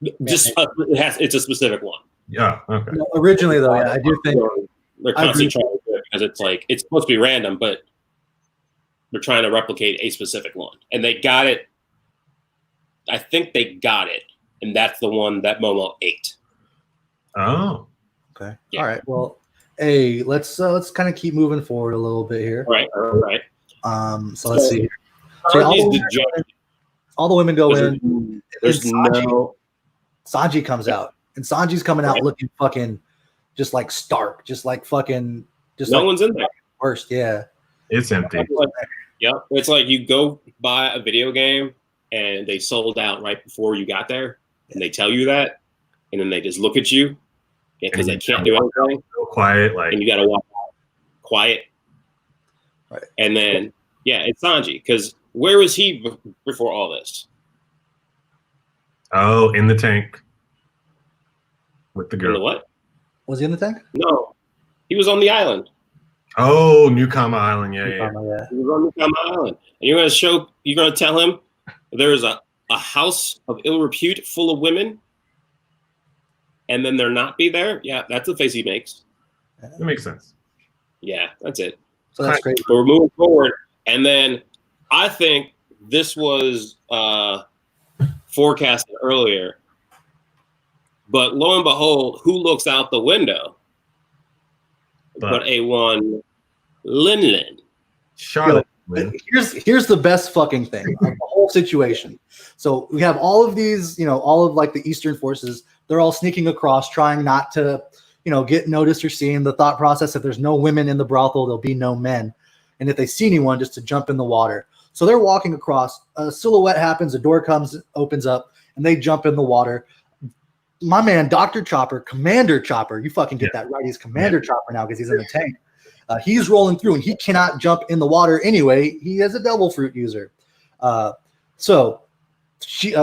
[SPEAKER 3] It's a specific one.
[SPEAKER 2] Yeah. Okay.
[SPEAKER 1] No, originally, though, I do think
[SPEAKER 3] they're constantly trying to do it because it's supposed to be random, but they're trying to replicate a specific one, and they got it. I think they got it, and that's the one that Momo ate.
[SPEAKER 2] Oh.
[SPEAKER 1] Okay. Yeah. All right. Well, hey, let's kind of keep moving forward a little bit here.
[SPEAKER 3] All right.
[SPEAKER 1] So let's see. So all the women go in.
[SPEAKER 3] There's
[SPEAKER 1] Sanji comes out, and Sanji's coming out looking fucking just like Stark, just like fucking, just
[SPEAKER 3] no one's in there.
[SPEAKER 1] Worst, yeah.
[SPEAKER 2] It's empty.
[SPEAKER 3] It's like you go buy a video game and they sold out right before you got there, and they tell you that, and then they just look at you because they can't do anything.
[SPEAKER 2] So quiet,
[SPEAKER 3] and you got to walk out quiet.
[SPEAKER 1] Right.
[SPEAKER 3] And then it's Sanji, because where was he before all this?
[SPEAKER 2] Oh, in the tank with the
[SPEAKER 3] In
[SPEAKER 2] girl.
[SPEAKER 3] the what?
[SPEAKER 1] Was he in the tank?
[SPEAKER 3] No, he was on the island.
[SPEAKER 2] Oh, Newcomer Island. Yeah.
[SPEAKER 3] He was on Newcomer Island. And you're gonna tell him there is a house of ill repute full of women, and then there not be there? Yeah, that's the face he makes.
[SPEAKER 2] That makes sense.
[SPEAKER 3] Yeah, that's it.
[SPEAKER 1] So that's great.
[SPEAKER 3] But we're moving forward, and then I think this was forecasted earlier, but lo and behold, who looks out the window? But A1 Lin.
[SPEAKER 2] Charlotte.
[SPEAKER 1] Here's the best fucking thing of the whole situation. So we have all of these, all of like the Eastern forces. They're all sneaking across, trying not to, get noticed or seen. The thought process: if there's no women in the brothel, there'll be no men, and if they see anyone, just to jump in the water. So they're walking across. A silhouette happens. A door opens up, and they jump in the water. My man, Dr. Chopper, Commander Chopper, you fucking get that right. He's Commander Chopper now because he's in the tank. He's rolling through, and he cannot jump in the water anyway. He is a devil fruit user. So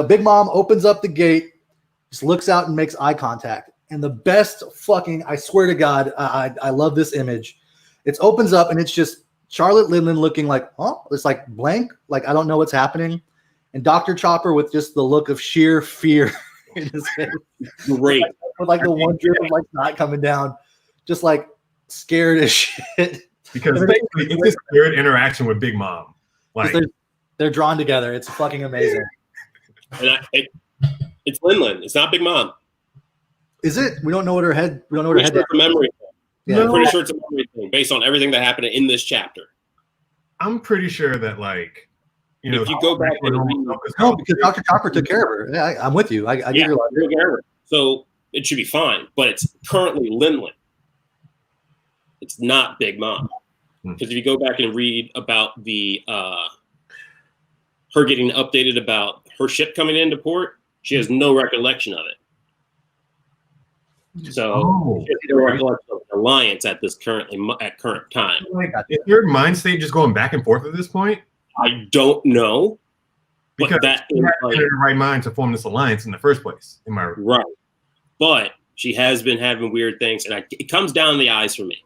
[SPEAKER 1] Big Mom opens up the gate, just looks out and makes eye contact. And the best fucking, I swear to God, I love this image. It opens up, and it's just Charlotte Linlin looking like, it's like blank, like I don't know what's happening. And Dr. Chopper with just the look of sheer fear in his face.
[SPEAKER 3] Great.
[SPEAKER 1] With like the one drip of like not coming down, just like scared as shit.
[SPEAKER 2] Because basically it's a scared interaction with Big Mom. Like
[SPEAKER 1] they're drawn together. It's fucking amazing.
[SPEAKER 3] And it's Linlin. It's not Big Mom.
[SPEAKER 1] Is it? We don't know what her head. We don't know what her head.
[SPEAKER 3] It's a memory thing.
[SPEAKER 1] Yeah.
[SPEAKER 3] I'm pretty sure it's a memory thing based on everything that happened in this chapter.
[SPEAKER 2] I'm pretty sure that
[SPEAKER 3] if you go back and
[SPEAKER 1] no, because Dr. Chopper took care of her. Yeah, I'm with you. I get your logic.
[SPEAKER 3] So it should be fine, but it's currently Linlin. It's not Big Mom. Because if you go back and read about the her getting updated about her ship coming into port, she has no recollection of it. So she has no recollection of the alliance at current time.
[SPEAKER 2] Is your mind state just going back and forth at this point?
[SPEAKER 3] I don't know.
[SPEAKER 2] Because
[SPEAKER 3] that
[SPEAKER 2] she had in her right mind to form this alliance in the first place. Am I
[SPEAKER 3] right? But she has been having weird things, and it comes down to the eyes for me.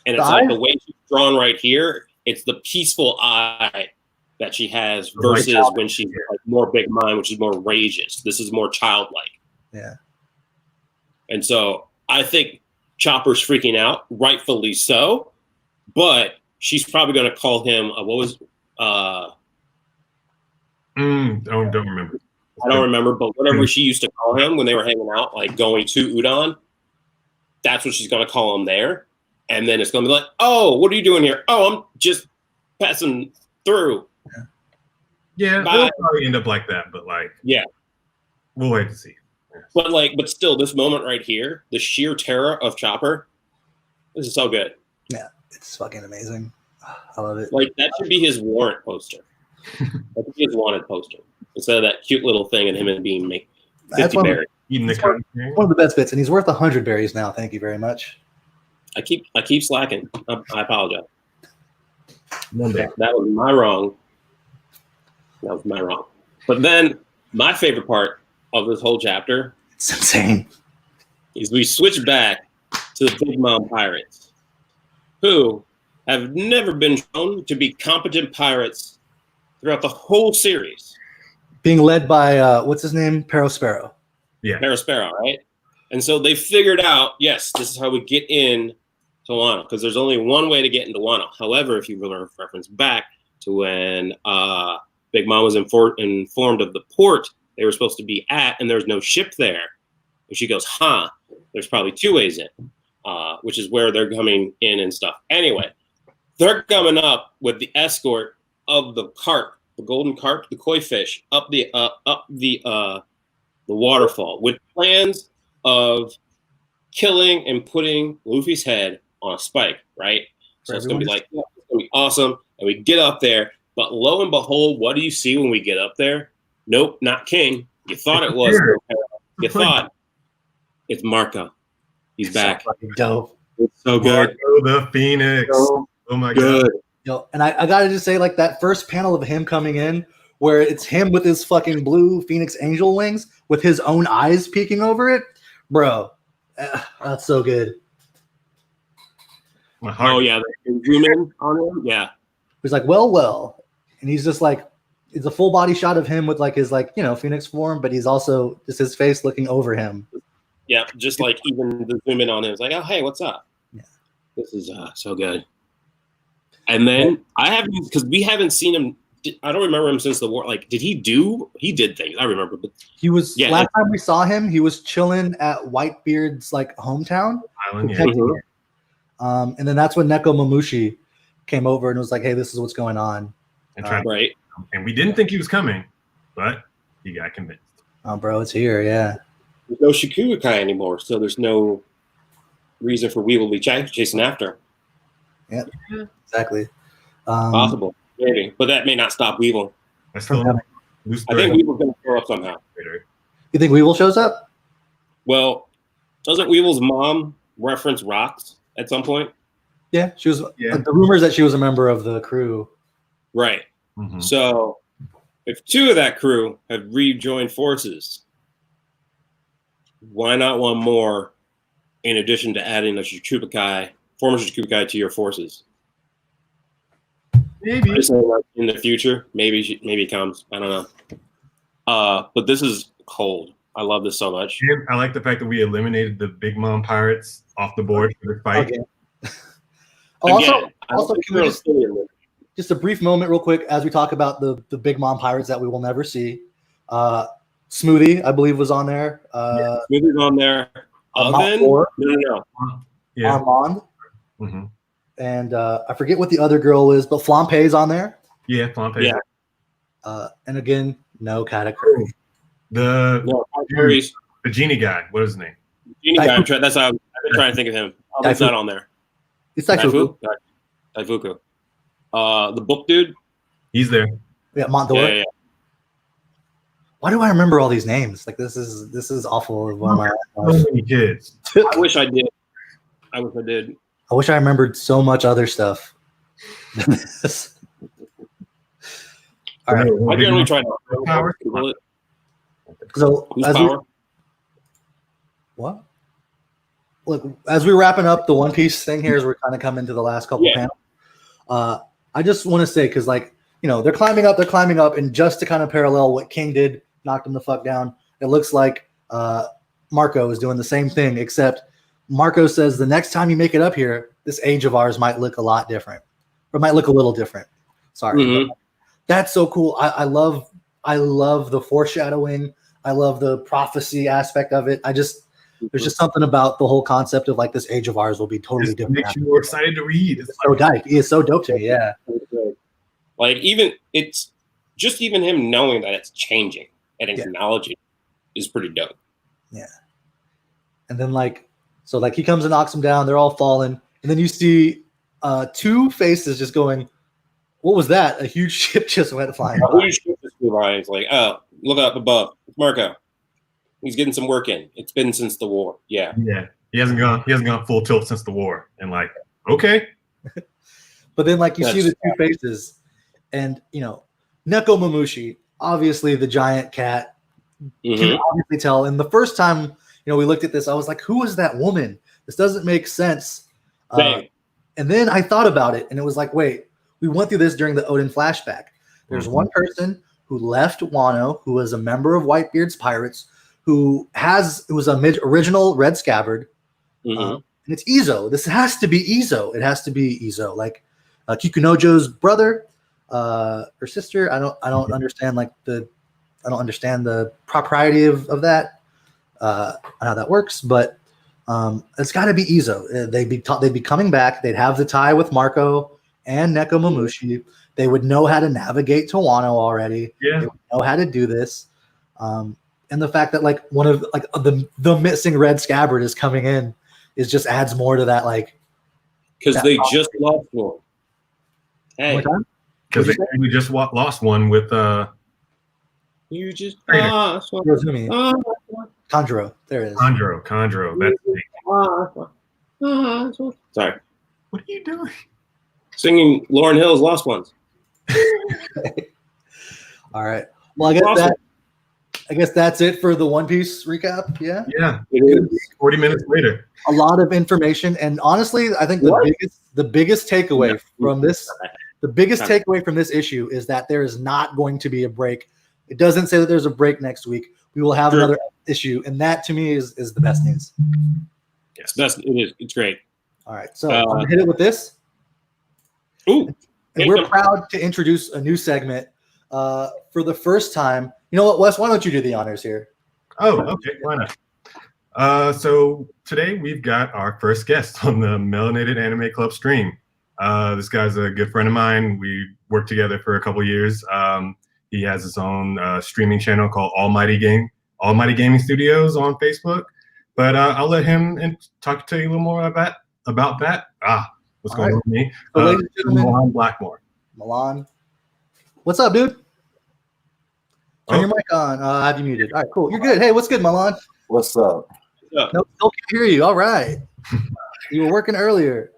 [SPEAKER 3] And it's like the way she's drawn right here, it's the peaceful eye that she has versus when she's like more big mind, which is more rageous. This is more childlike.
[SPEAKER 1] Yeah.
[SPEAKER 3] And so I think Chopper's freaking out, rightfully so, but she's probably going to call him,
[SPEAKER 2] don't remember.
[SPEAKER 3] I don't remember, but whatever she used to call him when they were hanging out, like going to Udon, that's what she's going to call him there. And then it's going to be like, oh, what are you doing here? Oh, I'm just passing through.
[SPEAKER 2] Yeah, it'll probably end up like that, but we'll wait to see.
[SPEAKER 3] But still, this moment right here, the sheer terror of Chopper, this is so good.
[SPEAKER 1] Yeah, it's fucking amazing. I love it.
[SPEAKER 3] Like, that should be his warrant poster. That should be his wanted poster. Instead of that cute little thing and him and being make 50 berries.
[SPEAKER 2] Eating the
[SPEAKER 1] one of the best bits, and he's worth 100 berries now. Thank you very much.
[SPEAKER 3] I keep slacking. I apologize.
[SPEAKER 2] Monday.
[SPEAKER 3] That was my wrong. But then my favorite part of this whole chapter,
[SPEAKER 1] it's insane,
[SPEAKER 3] is we switch back to the Big Mom pirates, who have never been shown to be competent pirates throughout the whole series.
[SPEAKER 1] Being led by what's his name, Perospero.
[SPEAKER 2] Yeah,
[SPEAKER 3] Perospero, right? And so they figured out, yes, this is how we get in to Wano, because there's only one way to get into Wano. However, if you reference back to when Big Mom was informed of the port they were supposed to be at, and there's no ship there, and she goes, there's probably two ways in, which is where they're coming in and stuff. Anyway, they're coming up with the escort of the carp, the golden carp, the koi fish, up the waterfall with plans of killing and putting Luffy's head on a spike, right? So it's going to be like, it's going to be awesome. And we get up there, but lo and behold, what do you see when we get up there? Nope, not King. You thought it was. You thought it's Marco. He's back.
[SPEAKER 1] Fucking dope.
[SPEAKER 3] It's so good.
[SPEAKER 2] Marco the Phoenix. Oh my god.
[SPEAKER 1] And I gotta just say, like, that first panel of him coming in where it's him with his fucking blue Phoenix Angel wings with his own eyes peeking over it, bro. That's so good.
[SPEAKER 3] Oh yeah, they zoom in on him. Yeah,
[SPEAKER 1] he's like, well, and he's just like, it's a full body shot of him with like his like Phoenix form, but he's also just his face looking over him.
[SPEAKER 3] Yeah, just like even the zoom in on him, it's like, oh hey, what's up?
[SPEAKER 1] Yeah,
[SPEAKER 3] this is so good. And then we haven't seen him. I don't remember him since the war. Like, did he did things? I remember, but
[SPEAKER 1] he was last time we saw him, he was chilling at Whitebeard's like hometown
[SPEAKER 2] island.
[SPEAKER 1] And then that's when Neko Mamushi came over and was like, "Hey, this is what's going on."
[SPEAKER 2] And
[SPEAKER 3] right.
[SPEAKER 2] And we didn't think he was coming, but he got convinced.
[SPEAKER 1] Oh, bro, it's here. Yeah.
[SPEAKER 3] There's no Shikukai anymore, so there's no reason for Weevil to be chasing after.
[SPEAKER 1] Yeah, exactly.
[SPEAKER 3] Possible. Maybe, but that may not stop Weevil.
[SPEAKER 2] I think
[SPEAKER 3] Weevil's going to show up somehow.
[SPEAKER 1] You think Weevil shows up?
[SPEAKER 3] Well, doesn't Weevil's mom reference rocks at some point?
[SPEAKER 1] Yeah, she was. The rumors that she was a member of the crew.
[SPEAKER 3] Right. Mm-hmm. So, if two of that crew have rejoined forces, why not one more? In addition to adding a former Shikukai to your forces.
[SPEAKER 2] Maybe
[SPEAKER 3] in the future, maybe it comes. I don't know. But this is cold. I love this so much.
[SPEAKER 2] I like the fact that we eliminated the Big Mom pirates off the board for the fight.
[SPEAKER 1] Okay. Also, can we just a brief moment, real quick, as we talk about the Big Mom pirates that we will never see. Smoothie, I believe, was on there.
[SPEAKER 3] Smoothie's on there. No.
[SPEAKER 1] Yeah. Armand.
[SPEAKER 2] Mm-hmm.
[SPEAKER 1] And I forget what the other girl is, but Flampe's on there.
[SPEAKER 2] Yeah, Flampe.
[SPEAKER 3] Yeah.
[SPEAKER 1] And again, no Katakuri.
[SPEAKER 2] The genie guy. What is his name?
[SPEAKER 3] Genie guy. That's how I've been trying to think of him. He's not on there.
[SPEAKER 1] It's Daifuku.
[SPEAKER 3] Daifuku. The book dude.
[SPEAKER 2] He's there.
[SPEAKER 1] Yeah, Montdor.
[SPEAKER 3] Yeah.
[SPEAKER 1] Why do I remember all these names? Like this is awful.
[SPEAKER 2] So many kids.
[SPEAKER 3] I wish I did. I
[SPEAKER 1] wish I remembered so much other stuff. All right.
[SPEAKER 3] I generally try to.
[SPEAKER 1] So what? Look, as we're wrapping up the One Piece thing here, as we're kind of coming to the last couple panels, I just want to say, because they're climbing up, and just to kind of parallel what King did, knocked him the fuck down. It looks like Marco is doing the same thing, except Marco says the next time you make it up here, this age of ours might look a lot different, or might look a little different. Sorry,
[SPEAKER 3] mm-hmm.
[SPEAKER 1] That's so cool. I love the foreshadowing. I love the prophecy aspect of it. There's just something about the whole concept of like this age of ours will be totally different.
[SPEAKER 2] Makes you more excited to read.
[SPEAKER 1] It's so dope. It's so dope to me. Yeah.
[SPEAKER 3] Like it's just even him knowing that it's changing and acknowledging is pretty dope.
[SPEAKER 1] Yeah. And then he comes and knocks him down. They're all falling, and then you see two faces just going, "What was that?" A huge ship just went flying.
[SPEAKER 3] A huge ship just flew by. It's like, oh, look up above. It's Marco. He's getting some work in. It's been since the war. Yeah.
[SPEAKER 2] Yeah. He hasn't gone full tilt since the war. And okay.
[SPEAKER 1] But then you see the two faces, and Neko Mamushi, obviously the giant cat. You can obviously tell. And the first time we looked at this, I was like, who is that woman? This doesn't make sense. And then I thought about it, and it was like, wait, we went through this during the Odin flashback. There's one person who left Wano, who was a member of Whitebeard's pirates, who was an original Red Scabbard, and it's Izo. This has to be Izo. It has to be Izo, like Kikunojo's brother or sister. I don't understand I don't understand the propriety of that, how that works, but it's got to be Izo. They'd be coming back. They'd have the tie with Marco and Neko Mamushi. They would know how to navigate to Wano already.
[SPEAKER 2] Yeah.
[SPEAKER 1] They would know how to do this. And the fact that one of the missing Red Scabbard is coming in just adds more to that.
[SPEAKER 3] Because they just lost one. Hey,
[SPEAKER 2] because we just lost one with
[SPEAKER 3] you just lost one.
[SPEAKER 1] Conjuro. There it is.
[SPEAKER 2] Conjuro. That's
[SPEAKER 3] sorry.
[SPEAKER 2] What are you doing?
[SPEAKER 3] Singing Lauryn Hill's Lost Ones.
[SPEAKER 1] All right. Well, I guess that's it for the One Piece recap. Yeah.
[SPEAKER 2] Yeah. It is 40 minutes later.
[SPEAKER 1] A lot of information, and honestly, I think the biggest takeaway from this, issue is that there is not going to be a break. It doesn't say that there's a break next week. We will have another issue, and that to me is the best news.
[SPEAKER 3] Yes, it is. It's great.
[SPEAKER 1] All right, so I'm gonna hit it with this.
[SPEAKER 3] Ooh,
[SPEAKER 1] and we're proud to introduce a new segment for the first time. You know what, Wes? Why don't you do the honors here?
[SPEAKER 2] Oh, okay. Why not? So today we've got our first guest on the Melanated Anime Club stream. This guy's a good friend of mine. We worked together for a couple years. He has his own streaming channel called Almighty Gaming Studios on Facebook. But I'll let him talk to you a little more about that. What's going on with me?
[SPEAKER 1] Ladies and gentlemen,
[SPEAKER 2] Milan Blackmore.
[SPEAKER 1] Milan, what's up, dude? Turn your mic on. I have you muted. All right, cool. You're good. Hey, what's good, Milan?
[SPEAKER 4] What's up?
[SPEAKER 1] No, still can't hear you. All right. You were working earlier.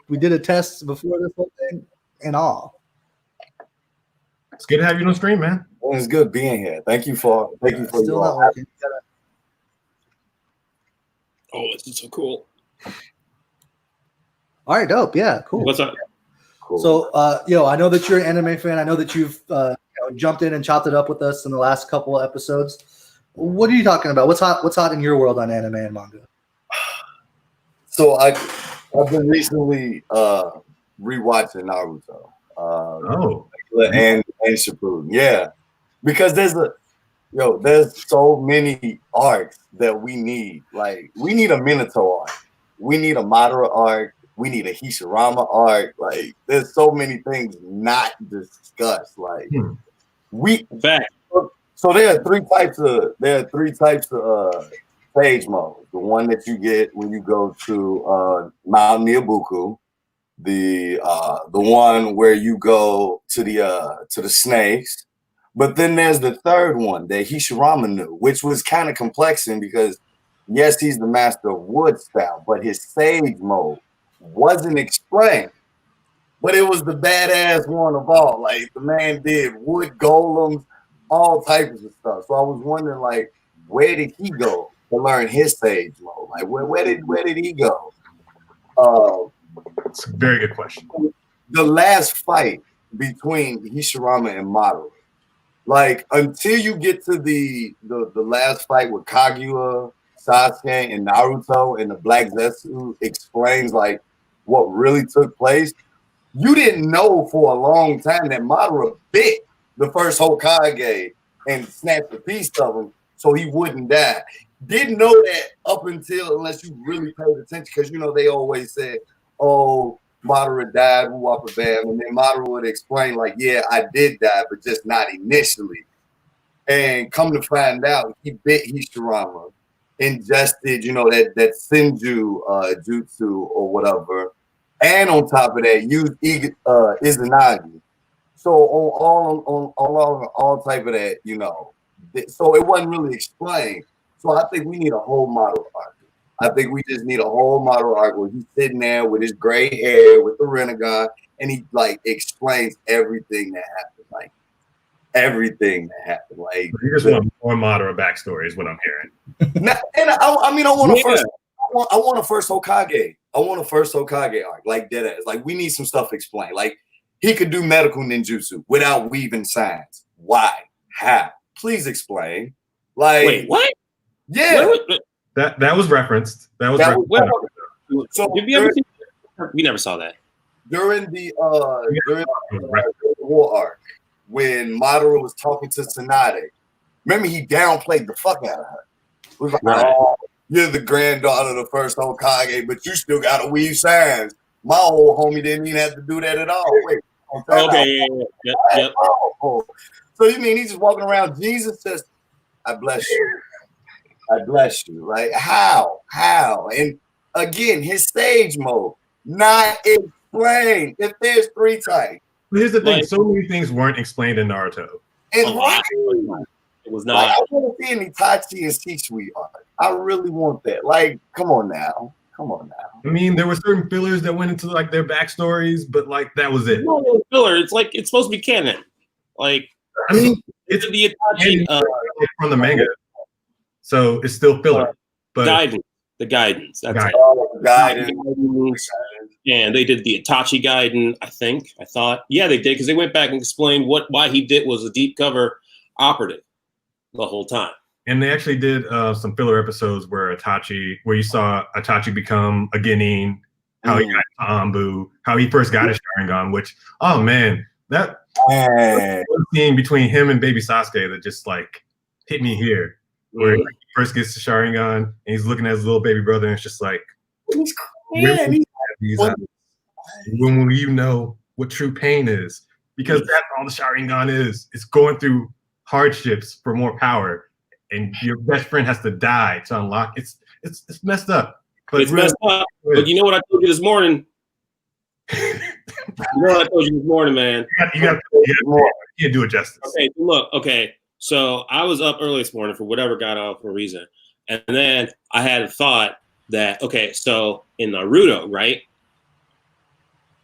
[SPEAKER 1] we did a test before this whole thing and all.
[SPEAKER 2] It's good to have you on stream, man.
[SPEAKER 4] Well, it's good being here. Thank you for
[SPEAKER 1] still
[SPEAKER 4] you
[SPEAKER 1] not
[SPEAKER 4] all.
[SPEAKER 1] working.
[SPEAKER 3] Oh, this is so cool.
[SPEAKER 1] All right, dope. Yeah, cool.
[SPEAKER 3] What's up?
[SPEAKER 4] Cool.
[SPEAKER 1] So, I know that you're an anime fan. I know that you've jumped in and chopped it up with us in the last couple of episodes. What are you talking about? What's hot in your world on anime and manga?
[SPEAKER 4] So I've been recently rewatching Naruto. And Shippuden. Yeah. Because there's so many arcs that we need. Like, we need a Minato arc. We need a Madara arc. We need a Hishirama arc. Like, there's so many things not discussed. Like, So there are three types of stage modes. The one that you get when you go to Mount Niabuku, the one where you go to the snakes, but then there's the third one that Hishirama knew, which was kind of complexing because yes, he's the master of wood style, but his sage mode wasn't explained. But it was the badass one of all. Like, the man did wood golems, all types of stuff. So I was wondering, like, where did he go to learn his sage mode? Like, where did he go?
[SPEAKER 2] It's a very good question.
[SPEAKER 4] The last fight between Hishirama and Madara, like, until you get to the last fight with Kaguya, Sasuke, and Naruto, and the Black Zetsu explains like what really took place, you didn't know for a long time that Madara bit the first Hokage and snapped a piece of him so he wouldn't die. Didn't know that up until, unless you really paid attention, because they always said, oh, Madara died, whoop bam, and then Madara would explain like, yeah, I did die, but just not initially. And come to find out, he bit Hishirama, ingested, that Senju jutsu or whatever, and on top of that, used Izanagi. So on all type of that, so it wasn't really explained. So I think we need a whole Madara arc. I think we just need a whole Madara arc where he's sitting there with his gray hair, with the Rinnegan, and he like explains everything that happened, like everything that happened. Like,
[SPEAKER 2] you just want more Madara backstory, is what I'm hearing.
[SPEAKER 4] I want a first Hokage. I want a first Hokage arc, like dead ass. Like, we need some stuff explained. Like, he could do medical ninjutsu without weaving signs. Why? How? Please explain. Like,
[SPEAKER 3] wait, what?
[SPEAKER 4] Yeah.
[SPEAKER 2] That was referenced. That was referenced.
[SPEAKER 3] So did we ever see that? We never saw that.
[SPEAKER 4] During the war arc, when Madara was talking to Tsunade, remember he downplayed the fuck out of her. He was like, oh, you're the granddaughter of the first Hokage, but you still gotta weave signs. My old homie didn't even have to do that at all. Wait.
[SPEAKER 3] Okay. Yep.
[SPEAKER 4] So you mean he's just walking around? Jesus says, I bless you. I bless you. Like, how? And again, his stage mode, not explained. If there's three types.
[SPEAKER 2] But here's the thing: so many things weren't explained in Naruto.
[SPEAKER 4] And
[SPEAKER 3] it was not.
[SPEAKER 4] Like, I want to see an Itachi and C-Suite arc. I really want that. Like, come on now.
[SPEAKER 2] I mean, there were certain fillers that went into like their backstories, but like that was it.
[SPEAKER 3] No filler. It's like it's supposed to be canon. Like,
[SPEAKER 2] I mean,
[SPEAKER 3] it's the Itachi
[SPEAKER 2] from the manga, so it's still filler. But
[SPEAKER 3] the guidance. That's it.
[SPEAKER 4] Guidance.
[SPEAKER 3] And they did the Itachi Gaiden, I thought. Yeah, they did, because they went back and explained why he was a deep cover operative the whole time.
[SPEAKER 2] And they actually did some filler episodes where you saw Itachi become a Genin, how he got to Anbu, how he first got his Sharingan, which, oh man, that scene between him and baby Sasuke that just like hit me here. Where he first gets the Sharingan and he's looking at his little baby brother and it's just like, when will you know what true pain is? Because that's all the Sharingan is. It's going through hardships for more power, and your best friend has to die to unlock. It's messed up. But
[SPEAKER 3] it's messed up. But you know what I told you this morning? Man.
[SPEAKER 2] You can't do it justice.
[SPEAKER 3] Okay, look. Okay, so I was up early this morning for whatever got off for a reason, and then I had a thought that so in Naruto, right,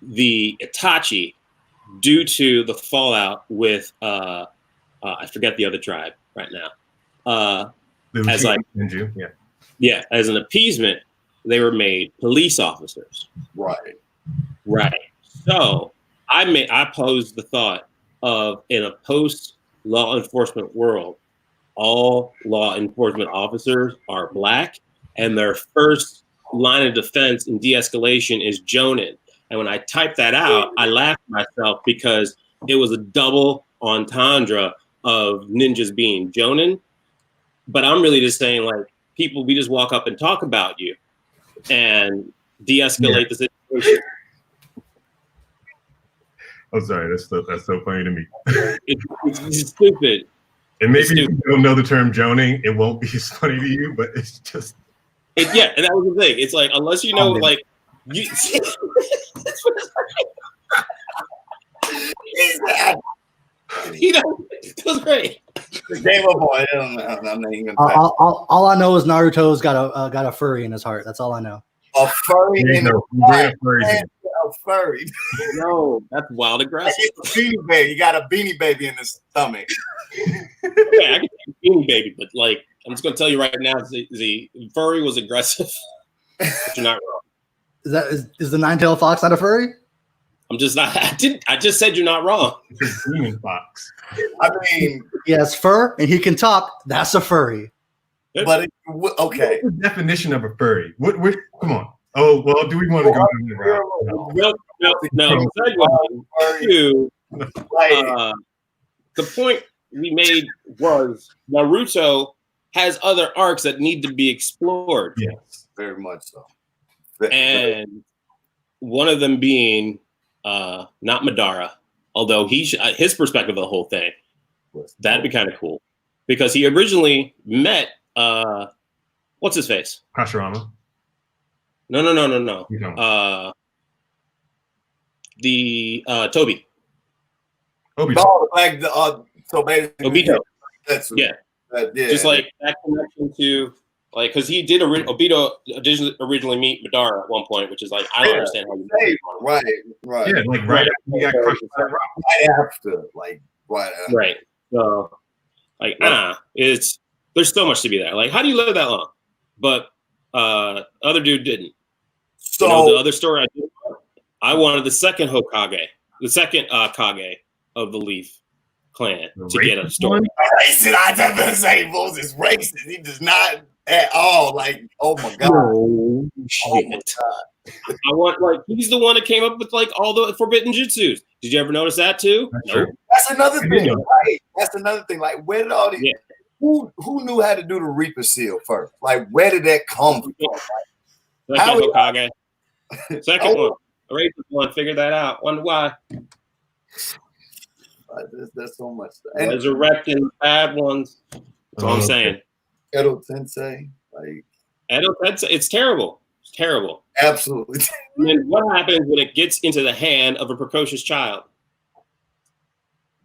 [SPEAKER 3] the Itachi, due to the fallout with I forget the other tribe right now, as like as an appeasement, they were made police officers. Right. So I posed the thought of, in a post law enforcement world, all law enforcement officers are black, and their first line of defense in de-escalation is Jonin. And when I typed that out, I laughed at myself because it was a double entendre of ninjas being Jonin. But I'm really just saying, like, people, we just walk up and talk about you and de-escalate the situation.
[SPEAKER 2] I'm sorry, that's so funny to me.
[SPEAKER 3] It's stupid.
[SPEAKER 2] And maybe if you don't know the term Joning, it won't be as funny to you, but it's just...
[SPEAKER 3] and that was the thing. It's like, unless you know, like... You, that's what it was great.
[SPEAKER 4] Game of Boy. I'm not even gonna
[SPEAKER 1] all I know is Naruto's got a furry in his heart. That's all I know.
[SPEAKER 4] A furry in his heart. A furry.
[SPEAKER 3] No, that's wild aggressive.
[SPEAKER 4] Beanie Baby. You got a Beanie Baby in his stomach.
[SPEAKER 3] Yeah, I can take Beanie Baby, but like, I'm just gonna tell you right now, the furry was aggressive. But you're not wrong.
[SPEAKER 1] Is the nine-tailed fox not a furry?
[SPEAKER 3] I'm just not. I just said you're not wrong.
[SPEAKER 2] It's a demon fox.
[SPEAKER 4] I mean,
[SPEAKER 1] he has fur and he can talk. That's a furry.
[SPEAKER 4] But okay.
[SPEAKER 2] What's the definition of a furry? Come on. Oh well, do we want to go down the route?
[SPEAKER 3] No. The point we made was Naruto has other arcs that need to be explored.
[SPEAKER 4] Yes, very much so.
[SPEAKER 3] And one of them being not Madara, although his perspective of the whole thing, that'd be kind of cool, because he originally met what's his face?
[SPEAKER 2] Hashirama.
[SPEAKER 3] No. The Toby.
[SPEAKER 2] Obito.
[SPEAKER 4] No, like so basically,
[SPEAKER 3] Obito.
[SPEAKER 4] That's
[SPEAKER 3] yeah. Just like that connection to, like, because he did Obito originally meet Madara at one point, which is like, I don't understand how you
[SPEAKER 4] right.
[SPEAKER 2] Yeah, like right after he got crushed by rock.
[SPEAKER 4] Right after, like
[SPEAKER 3] right. So, like, there's so much to be there. Like, how do you live that long? But other dude didn't. So the other story I wanted the second Hokage, the second Kage of the Leaf clan to get a story.
[SPEAKER 4] Racist. I was gonna say Moses racist. He does not at all. Like, oh my god.
[SPEAKER 3] Oh, shit. I want, like, he's the one that came up with like all the forbidden jutsus. Did you ever notice that too?
[SPEAKER 2] No.
[SPEAKER 4] That's another thing, right? That's another thing. Like, where did all these who knew how to do the Reaper Seal first? Like, where did that come from?
[SPEAKER 3] Like, second Hokage. Second one. Racist one figured that out. Wonder why.
[SPEAKER 4] There's so much.
[SPEAKER 3] Resurrecting bad ones. That's all I'm saying.
[SPEAKER 4] Edo Tensei, like
[SPEAKER 3] Edo Tensei, it's terrible. It's terrible.
[SPEAKER 4] Absolutely.
[SPEAKER 3] And then what happens when it gets into the hand of a precocious child?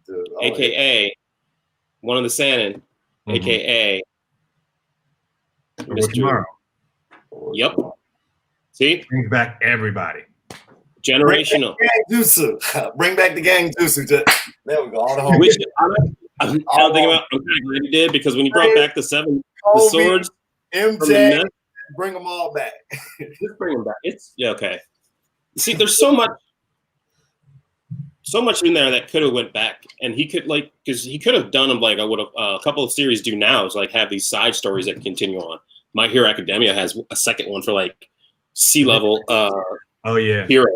[SPEAKER 3] Dude, AKA one of the Sannin, AKA
[SPEAKER 2] Mr.
[SPEAKER 3] Yep. See?
[SPEAKER 2] Brings back everybody.
[SPEAKER 3] Generational.
[SPEAKER 4] Bring back the gang jutsu. There we go. All the
[SPEAKER 3] I'm kind of glad he did, because when he brought back the swords,
[SPEAKER 4] MJ, bring them all back.
[SPEAKER 3] Just bring them back. It's okay. See, there's so much in there that could have went back, and he could because he could have done them like what a couple of series do now is like have these side stories that continue on. My Hero Academia has a second one for like sea level. Hero.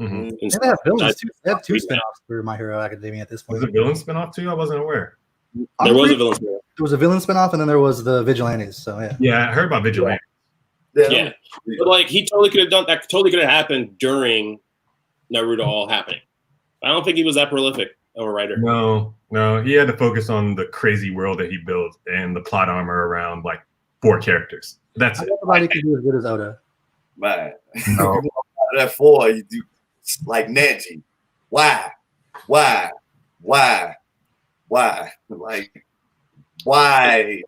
[SPEAKER 1] Mm-hmm. They have villains too. They have 2 spinoffs for My Hero Academia at this point.
[SPEAKER 2] Was a villain spinoff too? I wasn't aware.
[SPEAKER 3] There was a villain spinoff.
[SPEAKER 1] There was a villain spinoff, and then there was the Vigilantes. So yeah.
[SPEAKER 2] Yeah, I heard about Vigilantes.
[SPEAKER 3] Yeah. But like he totally could have done that. Totally could have happened during Naruto all happening. I don't think he was that prolific of a writer.
[SPEAKER 2] No, he had to focus on the crazy world that he built and the plot armor around like 4 characters. That's it.
[SPEAKER 1] Nobody can do as good as Oda.
[SPEAKER 4] Man, no. That 4, you do like Neji. Why? Like why?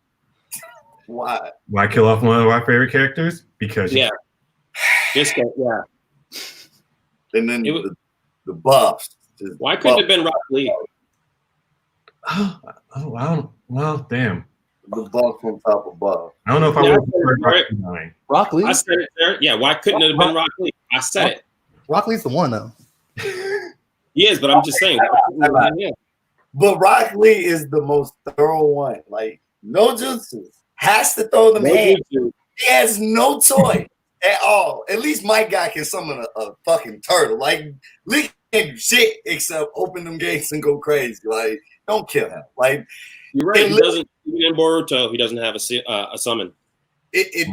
[SPEAKER 2] Why kill off one of our favorite characters? Because
[SPEAKER 3] yeah.
[SPEAKER 4] And then the buffs.
[SPEAKER 3] Why couldn't it have been Rock Lee?
[SPEAKER 2] Well, damn.
[SPEAKER 4] The buff on top of buff.
[SPEAKER 2] I don't know if I would
[SPEAKER 1] Rock Lee.
[SPEAKER 3] I said it there. Yeah, why couldn't it have been Rock Lee? I said it.
[SPEAKER 1] Rock Lee's the one though.
[SPEAKER 3] He is, but I'm just saying.
[SPEAKER 4] But Rock Lee is the most thorough one. Like no jutsu. Has to throw them in. He has no choice at all. At least my guy can summon a fucking turtle. Like Lee can't do shit except open them gates and go crazy. Like don't kill him. Like
[SPEAKER 3] you're right. He doesn't. Even in Boruto, he doesn't have a summon.
[SPEAKER 4] It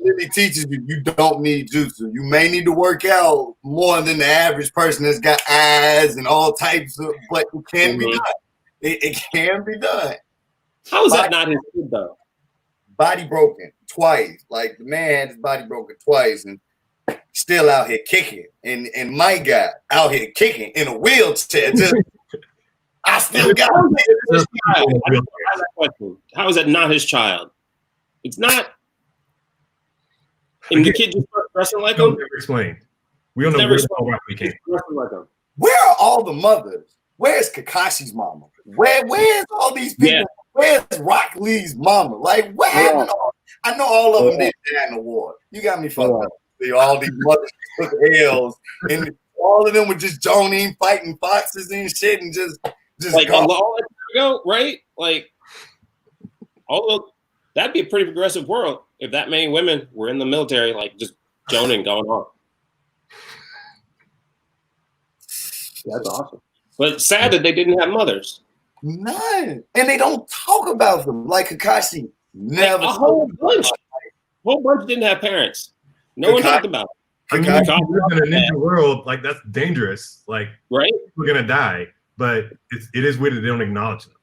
[SPEAKER 4] really teaches you don't need jutsu. You may need to work out more than the average person that's got eyes and all types of, but it can be done. It can be done.
[SPEAKER 3] How is that not his kid though?
[SPEAKER 4] Body broken twice. Like the man had his body broken twice and still out here kicking. And my guy out here kicking in a wheelchair. Just, I still got his
[SPEAKER 3] child. How is that not his child? It's not. And the kid just starts dressing like him?
[SPEAKER 2] Never explained. We don't know where we came.
[SPEAKER 4] Where are all the mothers? Where's Kakashi's mama? Where's all these people? Yeah. Where's Rock Lee's mama? Like, what happened? I know all of them did die in the war. You got me fucked up. All these mothers took L's, and all of them were just joning, fighting foxes and shit, and just
[SPEAKER 3] like all that ago, right? Like, although that'd be a pretty progressive world if that many women were in the military, like just joning going on. That's awesome. But sad that they didn't have mothers.
[SPEAKER 4] None. And they don't talk about them. Like Kakashi never.
[SPEAKER 3] A whole bunch didn't have parents. No one talked about it.
[SPEAKER 2] I mean, if you live in a ninja world, like that's dangerous. Like,
[SPEAKER 3] right?
[SPEAKER 2] We're gonna die. But it is weird that they don't acknowledge them.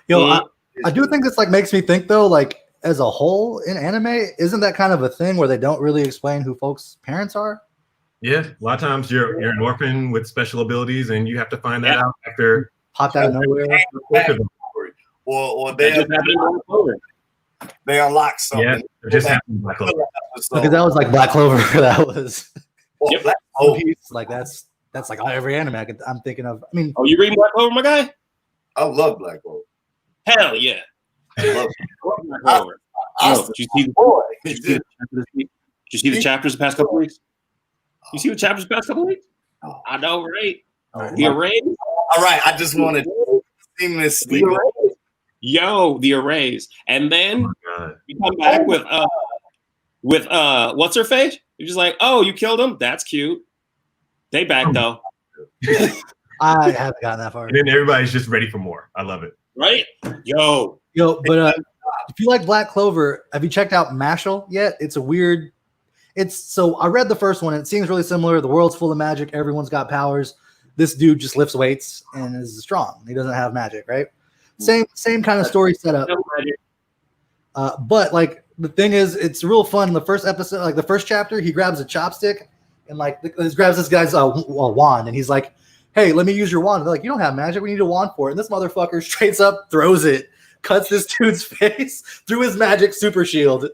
[SPEAKER 1] Yo, I do think this like makes me think though, like as a whole in anime, isn't that kind of a thing where they don't really explain who folks' parents are?
[SPEAKER 2] Yeah, a lot of times you're an orphan with special abilities, and you have to find that out after
[SPEAKER 1] popped out of nowhere.
[SPEAKER 4] Or they unlock something.
[SPEAKER 2] Yeah, it just happened.
[SPEAKER 1] Because that was like Black Clover. That was
[SPEAKER 3] Black
[SPEAKER 1] Clover. Like that's like every anime I'm thinking of. I mean,
[SPEAKER 3] you reading Black Clover, my guy?
[SPEAKER 4] I love Black Clover.
[SPEAKER 3] Hell yeah! I love Black Clover. Did you see the chapters the past couple weeks? You see the chapters the past couple weeks? I know, right? The arrays.
[SPEAKER 4] All right, I just wanted to seamlessly.
[SPEAKER 3] The arrays, and then you come back with what's her face? You're just like, oh, you killed him. That's cute. They back though.
[SPEAKER 1] I haven't gotten that far.
[SPEAKER 2] And then everybody's just ready for more. I love it.
[SPEAKER 3] Right? Yo,
[SPEAKER 1] but if you like Black Clover, have you checked out Mashal yet? It's a weird. So I read the first one and it seems really similar. The world's full of magic. Everyone's got powers. This dude just lifts weights and is strong. He doesn't have magic, right? Same kind of story setup. But like the thing is, it's real fun. In the first episode, like the first chapter, he grabs a chopstick and like grabs this guy's wand, and he's like, "Hey, let me use your wand." And they're like, "You don't have magic. We need a wand for it." And this motherfucker straight up throws it, cuts this dude's face through his magic super shield.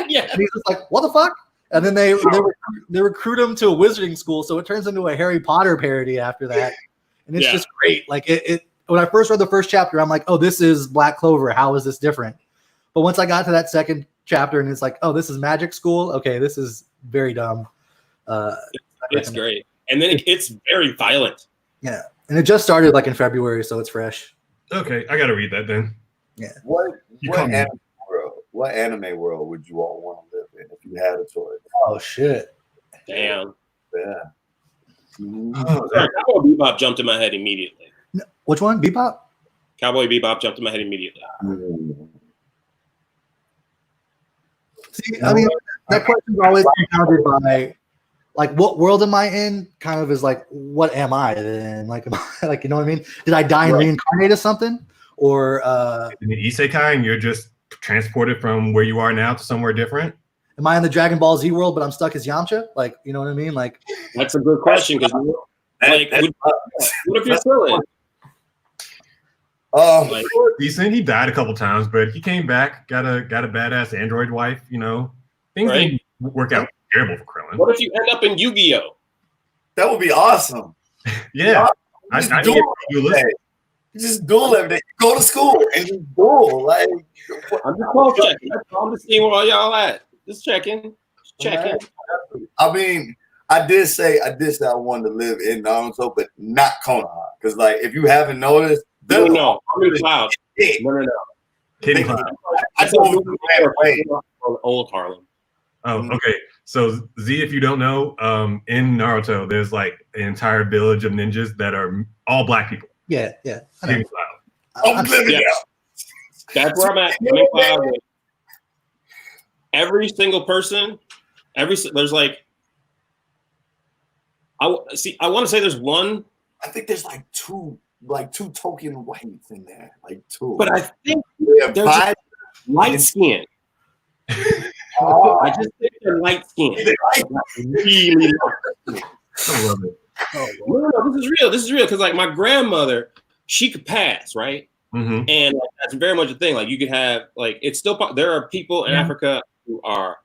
[SPEAKER 3] Yeah.
[SPEAKER 1] And he's just like, "What the fuck?" And then they recruit him to a wizarding school, so it turns into a Harry Potter parody after that, and it's just great. Like it when I first read the first chapter, I'm like, oh, this is Black Clover. How is this different? But once I got to that second chapter and it's like, oh, this is magic school. Okay, this is very dumb.
[SPEAKER 3] It's great. And then it's very violent.
[SPEAKER 1] Yeah. And it just started like in February, so it's fresh.
[SPEAKER 2] Okay, I got to read that then.
[SPEAKER 1] Yeah.
[SPEAKER 4] What anime world would you all want to live in if you had a choice?
[SPEAKER 1] Oh, shit.
[SPEAKER 3] Damn.
[SPEAKER 4] Yeah.
[SPEAKER 3] Cowboy Bebop jumped in my head immediately.
[SPEAKER 1] Which one? Bebop?
[SPEAKER 3] Cowboy Bebop jumped in my head immediately.
[SPEAKER 1] See, I mean, that question's always compounded by, like, what world am I in? Kind of is like, what am I then? Like, like, you know what I mean? Did I die and reincarnate as something? Or
[SPEAKER 2] in the isekai, and you're just transported from where you are now to somewhere different?
[SPEAKER 1] Am I in the Dragon Ball Z world, but I'm stuck as Yamcha? Like, you know what I mean? Like,
[SPEAKER 3] that's a good question. Because, like, what if you're chilling?
[SPEAKER 2] Like, decent. He died a couple times, but he came back. Got a badass android wife. You know, things didn't work out terrible for Krillin.
[SPEAKER 3] What if you end up in Yu-Gi-Oh?
[SPEAKER 4] That would be awesome.
[SPEAKER 2] Yeah,
[SPEAKER 4] just duel every day. Go to school and just duel. Like,
[SPEAKER 3] I'm just close checking. I'm just seeing where all y'all at. Just checking.
[SPEAKER 4] I mean, I did say I wanted to live in Naruto, but not Konoha. Because, like, if you haven't noticed,
[SPEAKER 3] no. I'm in Cloud. No.
[SPEAKER 2] Kitty Cloud.
[SPEAKER 4] I told you
[SPEAKER 3] old Harlem.
[SPEAKER 2] Oh, okay. So Z, if you don't know, in Naruto, there's like an entire village of ninjas that are all black people.
[SPEAKER 1] Yeah.
[SPEAKER 4] I'm living
[SPEAKER 3] out. That's where I'm at. I'm in Cloud. Every single person, there's like, I want to say there's one.
[SPEAKER 4] I think there's like two token whites in there, like two.
[SPEAKER 3] But I think there's light skin. I just think they're light skin. Really light.
[SPEAKER 2] I love it.
[SPEAKER 3] No, this is real. Because like my grandmother, she could pass, right?
[SPEAKER 2] Mm-hmm.
[SPEAKER 3] And like, that's very much a thing. Like you could have like it's still there are people in Africa who are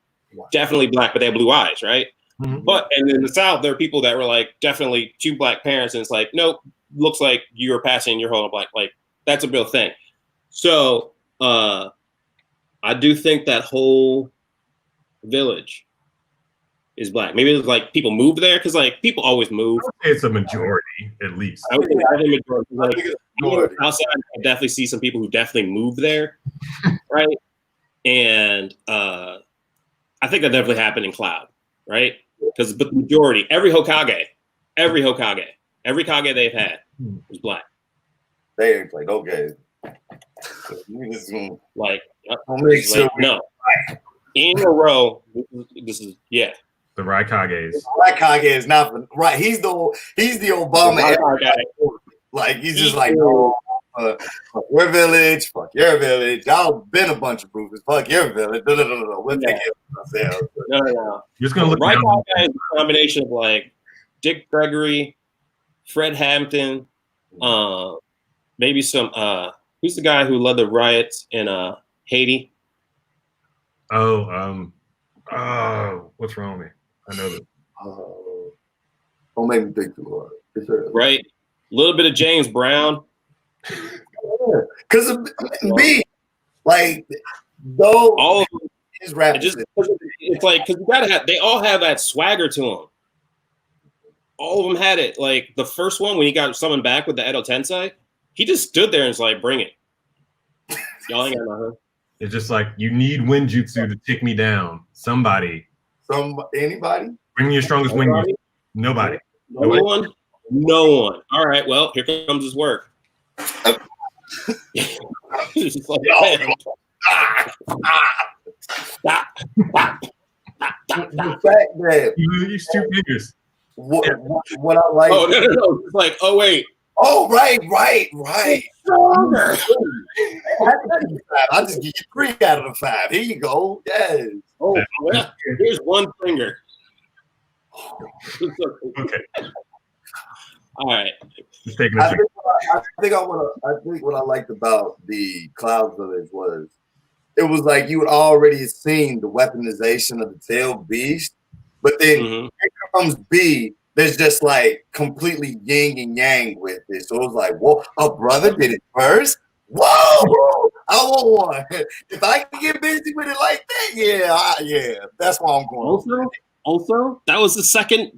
[SPEAKER 3] definitely black, but they have blue eyes, right?
[SPEAKER 2] Mm-hmm.
[SPEAKER 3] But and in the South, there are people that were like definitely two black parents, and it's like, nope, looks like you're passing, you're holding black. Like that's a real thing. So I do think that whole village is black. Maybe it's like people moved there because like people always move.
[SPEAKER 2] It's a majority, at least.
[SPEAKER 3] I would think majority. Like, outside, I definitely see some people who definitely moved there, right? And I think that definitely happened in Cloud, right? But the majority, every Hokage they've had was black.
[SPEAKER 4] They ain't played okay.
[SPEAKER 3] Like no, in a row. This is
[SPEAKER 2] the Raikages.
[SPEAKER 4] Raikage is not right. He's the Obama. Like he's just like fuck your village, fuck your village. Y'all been a bunch of proofs. Fuck your village. No. We'll take it ourselves.
[SPEAKER 3] No.
[SPEAKER 2] You're just gonna look.
[SPEAKER 3] Raikage is a combination of like Dick Gregory, Fred Hampton, maybe some. Who's the guy who led the riots in Haiti?
[SPEAKER 2] Oh, what's wrong with me? I know that.
[SPEAKER 4] Don't make me think too hard.
[SPEAKER 3] Right? A little bit of James Brown.
[SPEAKER 4] Because me, like, though
[SPEAKER 3] all of them,
[SPEAKER 4] his rap,
[SPEAKER 3] it's like because you gotta have. They all have that swagger to them. All of them had it. Like the first one when he got summoned back with the Edo Tensei, he just stood there and was like, "Bring it." Y'all ain't got nothing.
[SPEAKER 2] It's just like you need Winjutsu to take me down. Somebody.
[SPEAKER 4] Anybody?
[SPEAKER 2] Bring me your strongest Winjutsu. Nobody.
[SPEAKER 3] No one. All right. Well, here comes his work. It's like,
[SPEAKER 4] the fact that
[SPEAKER 2] you use two fingers.
[SPEAKER 4] What I like.
[SPEAKER 3] Oh no! It's like, oh wait.
[SPEAKER 4] Oh right. Stronger. I'll just give you 3 out of the 5. Here you go. Yes.
[SPEAKER 3] Oh, well, here's one finger.
[SPEAKER 2] Okay.
[SPEAKER 3] All right.
[SPEAKER 2] Just taking
[SPEAKER 4] I think what I liked about the Cloud Village was it was like you had already seen the weaponization of the tailed beast, but then here comes B there's just like completely yin and yang with it. So it was like, whoa, a brother did it first. Whoa, I want one. If I can get busy with it like that, yeah, that's why I'm going.
[SPEAKER 3] Also, that was the second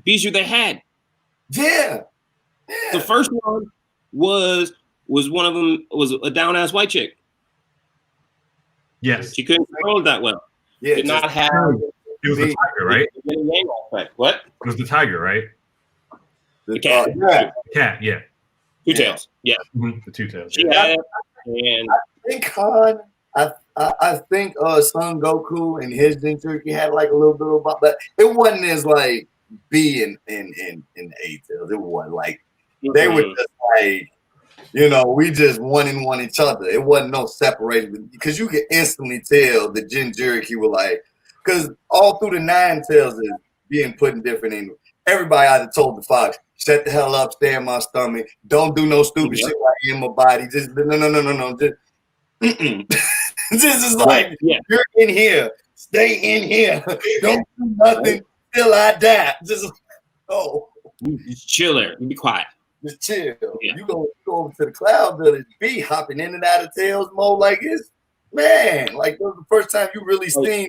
[SPEAKER 3] bijou they had.
[SPEAKER 4] Yeah.
[SPEAKER 3] The first one was one of them was a down ass white chick.
[SPEAKER 2] Yes.
[SPEAKER 3] She couldn't control it that well.
[SPEAKER 4] Yeah,
[SPEAKER 3] did not have.
[SPEAKER 2] It was the tiger, right?
[SPEAKER 3] What?
[SPEAKER 2] It was the tiger, right?
[SPEAKER 3] The cat.
[SPEAKER 2] The cat, yeah.
[SPEAKER 3] Two tails. Yeah.
[SPEAKER 2] Mm-hmm. The two tails.
[SPEAKER 3] She had it, and
[SPEAKER 4] I think Son Goku and his Jinchuriki had like a little bit about that. It wasn't as like B in the A tails. It wasn't like they were just like, you know, we just one each other. It wasn't no separation because you could instantly tell the Jinchuriki were like, because all through the 9 tails is being put in different angles. Everybody either told the fox, shut the hell up, stay in my stomach, don't do no stupid shit like in my body. Just no. This is like, you're in here, stay in here, don't do nothing till I die. Just
[SPEAKER 3] chill there, be quiet.
[SPEAKER 4] Just chill. Yeah. You go over to the cloud village, be hopping in and out of tails mode like it's, man, like that was the first time you really seen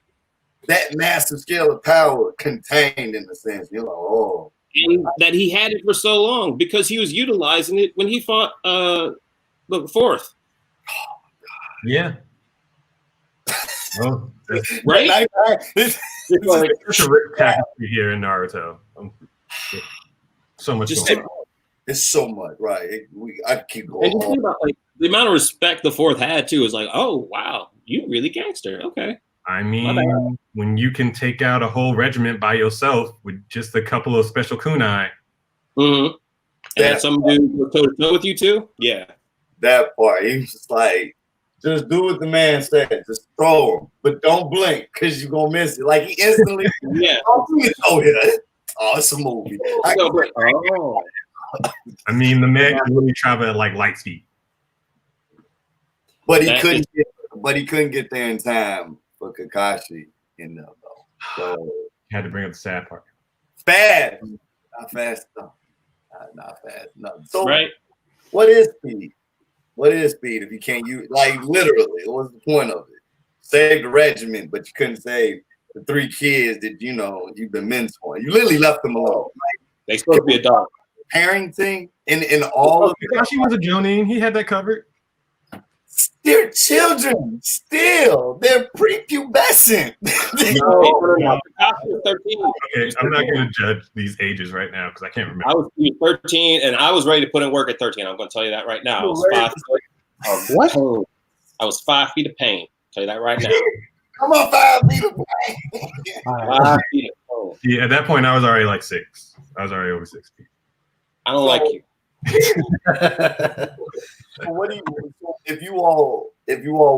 [SPEAKER 4] that massive scale of power contained in a sense. You're like,
[SPEAKER 3] and that he had it for so long because he was utilizing it when he fought the fourth.
[SPEAKER 2] Yeah. Oh,
[SPEAKER 3] right?
[SPEAKER 2] It's like such a rich tapestry here in Naruto. So much.
[SPEAKER 4] It's so much, right? I keep going.
[SPEAKER 3] And think about, like, the amount of respect the fourth had too is like, oh wow, you really gangster. Okay.
[SPEAKER 2] I mean, when you can take out a whole regiment by yourself with just a couple of special kunai.
[SPEAKER 3] Mm-hmm. And some dude go toe to toe with you too? Yeah.
[SPEAKER 4] That part. He was just like, just do what the man said. Just throw him. But don't blink because you're going to miss it. Like, he instantly, it's a movie.
[SPEAKER 2] I mean, the man can really travel at like light speed.
[SPEAKER 4] But he couldn't get there in time for Kakashi in there, though. So
[SPEAKER 2] had to bring up the sad part.
[SPEAKER 4] Fast. Not fast enough. Not fast enough. So
[SPEAKER 3] right.
[SPEAKER 4] What is speed? What is speed if you can't use, like, literally, what's the point of it? Save the regiment, but you couldn't save the 3 kids that, you know, you've been mentoring. You literally left them alone. Like,
[SPEAKER 3] they supposed to be a dog.
[SPEAKER 4] Parenting in all of it.
[SPEAKER 2] Kakashi was a Jonin. He had that covered.
[SPEAKER 4] They're children still. They're prepubescent.
[SPEAKER 3] No. Kakashi was 13.
[SPEAKER 2] Okay, I'm not going to judge these ages right now because I can't remember.
[SPEAKER 3] I was 13, and I was ready to put in work at 13. I'm going to tell you that right now. I was 5 feet.
[SPEAKER 1] What?
[SPEAKER 3] I was 5 feet of pain. I'll tell you that right now.
[SPEAKER 4] Come on, 5 feet of pain.
[SPEAKER 3] 5 feet of pain.
[SPEAKER 2] Yeah, at that point, I was already like 6. I was already over 6 feet.
[SPEAKER 3] I don't like you.
[SPEAKER 4] So what do you? If you all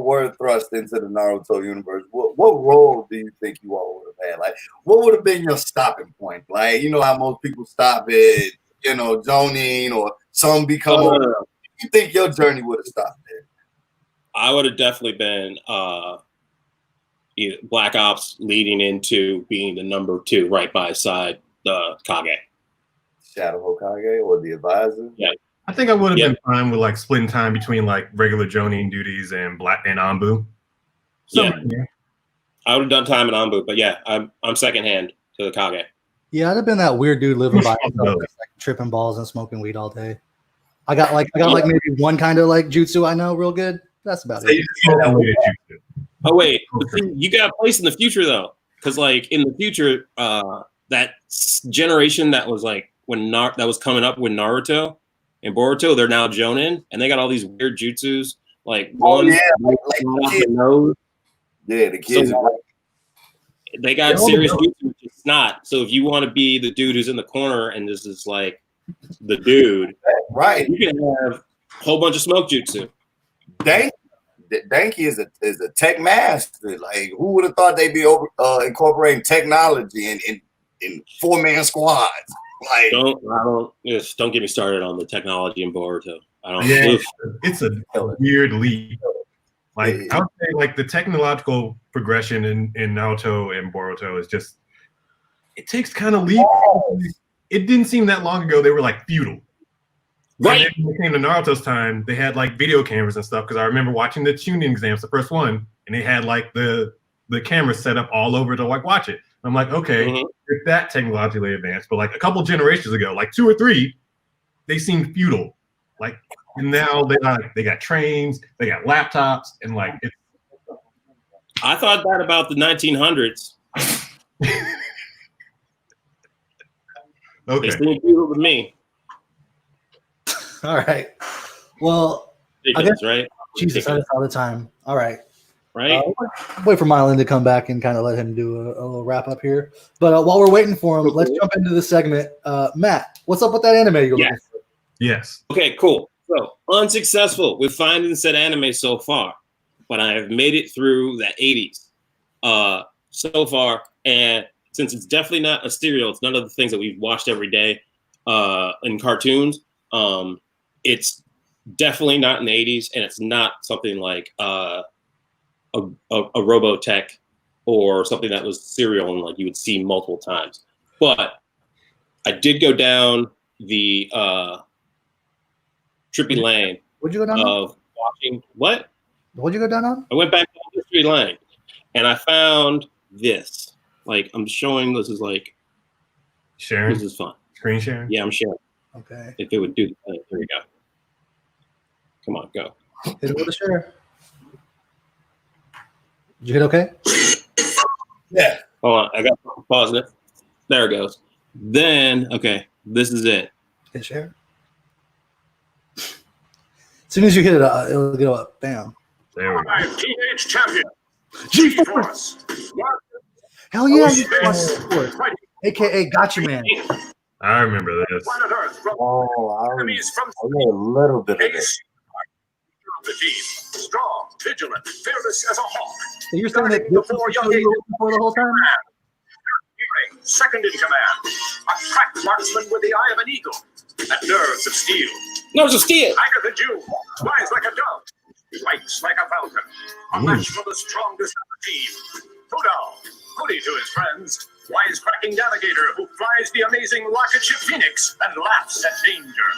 [SPEAKER 4] were thrust into the Naruto universe, what role do you think you all would have had? Like, what would have been your stopping point? Like, you know how most people stop at, you know, Jonin or some become. You think your journey would have stopped there?
[SPEAKER 3] I would have definitely been Black Ops leading into being the number 2 right by his side, the Kage.
[SPEAKER 4] Shadow Hokage or the advisor?
[SPEAKER 3] Yeah.
[SPEAKER 2] I think I would have been fine with like splitting time between like regular Jonin duties and Anbu. So,
[SPEAKER 3] yeah. I would have done time in Anbu, but yeah, I'm second hand to the Kage.
[SPEAKER 1] Yeah, I'd have been that weird dude living by himself, like tripping balls and smoking weed all day. I got like maybe one kind of like jutsu I know real good. That's about it.
[SPEAKER 3] Oh wait, see, you got a place in the future though, because like in the future, that generation that was like that was coming up with Naruto and Boruto, they're now Jonin, and they got all these weird jutsus. Like
[SPEAKER 4] the
[SPEAKER 3] nose.
[SPEAKER 4] Yeah, the kids.
[SPEAKER 3] So, they got serious jutsu, which is not. So if you want to be the dude who's in the corner and this is like the dude,
[SPEAKER 4] right?
[SPEAKER 3] You can have a whole bunch of smoke jutsu.
[SPEAKER 4] Danky is a tech master. Like, who would have thought they'd be incorporating technology in 4-man squads? Like,
[SPEAKER 3] don't get me started on the technology in Boruto.
[SPEAKER 2] It's a weird leap. Like, I would say, like, the technological progression in Naruto and Boruto is just it takes kind of leap. It didn't seem that long ago they were like feudal.
[SPEAKER 3] Right.
[SPEAKER 2] And then when it came to Naruto's time, they had like video cameras and stuff. Because I remember watching the tuning exams, the first one, and they had like the camera set up all over to like watch it. I'm like, okay, it's that technologically advanced, but like a couple generations ago, like 2 or 3, they seemed feudal. Like, and now they got trains, they got laptops, and like it's.
[SPEAKER 3] I thought that about the 1900s.
[SPEAKER 2] Okay.
[SPEAKER 3] They seem feudal to me.
[SPEAKER 1] All right. Well,
[SPEAKER 3] Ridiculous, right?
[SPEAKER 1] Jesus, I just all the time. All right.
[SPEAKER 3] Right.
[SPEAKER 1] Wait for Mylan to come back and kind of let him do a little wrap up here. But while we're waiting for him, let's jump into the segment. Matt, what's up with that anime you're looking for?
[SPEAKER 2] Yes.
[SPEAKER 3] Okay, cool. So unsuccessful with finding said anime so far, but I have made it through the 80s so far. And since it's definitely not a serial, it's none of the things that we've watched every day in cartoons. It's definitely not in the 80s, and it's not something like a Robotech or something that was serial and like you would see multiple times. But I did go down the trippy lane.
[SPEAKER 1] What'd you go down
[SPEAKER 3] of watching what?
[SPEAKER 1] What'd you go down on?
[SPEAKER 3] I went back to the history lane, and I found this. Like I'm showing. This is like
[SPEAKER 2] sharing.
[SPEAKER 3] This is fun.
[SPEAKER 2] Screen sharing.
[SPEAKER 3] Yeah, I'm sharing.
[SPEAKER 1] Okay.
[SPEAKER 3] If it would do the thing. Here we go. Come on, go.
[SPEAKER 1] Hit it with a share. Did you hit okay?
[SPEAKER 4] Yeah.
[SPEAKER 3] Hold on, I got to pause it. There it goes. Then, okay, this is it.
[SPEAKER 1] Hit share. As soon as you hit it, it'll go up. Bam.
[SPEAKER 2] There we go.
[SPEAKER 5] Teenage champion.
[SPEAKER 1] G-Force. Hell yeah. G-Force. AKA Gotcha Man.
[SPEAKER 2] I remember this.
[SPEAKER 5] Planet Earth from
[SPEAKER 4] I
[SPEAKER 5] enemies from
[SPEAKER 4] know a little bit of this.
[SPEAKER 5] of the team. Strong, vigilant, fearless as a hawk.
[SPEAKER 1] So you're saying that this is the show you were looking for the whole time?
[SPEAKER 5] Hearing, second in command. A crack marksman with the eye of an eagle. And nerves of steel.
[SPEAKER 3] No, it's a steal.
[SPEAKER 5] Agatha Jew flies like a dove. Fights like a falcon. A match for the strongest of the team. Tudal, Hoodie to his friends. Wisecracking navigator who flies the amazing rocket ship Phoenix and laughs at danger.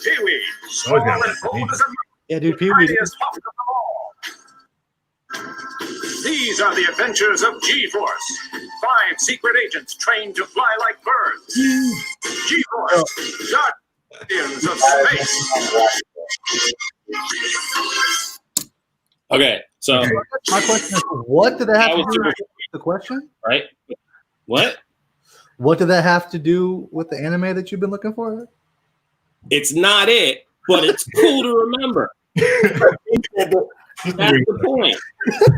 [SPEAKER 5] Pee-wee, small and bold as a
[SPEAKER 1] Yeah, dude, Pee-wee.
[SPEAKER 5] mightiest hawk of them all. These are the adventures of G-Force. 5 secret agents trained to fly like birds. G-Force, guardians of space.
[SPEAKER 3] Okay, so
[SPEAKER 1] My question is, what did that have
[SPEAKER 3] That
[SPEAKER 1] to
[SPEAKER 3] was
[SPEAKER 1] do
[SPEAKER 3] super-
[SPEAKER 1] with the question?
[SPEAKER 3] right? What?
[SPEAKER 1] What did that have to do with the anime that you've been looking for?
[SPEAKER 3] It's not it, but it's cool to remember. That's the point.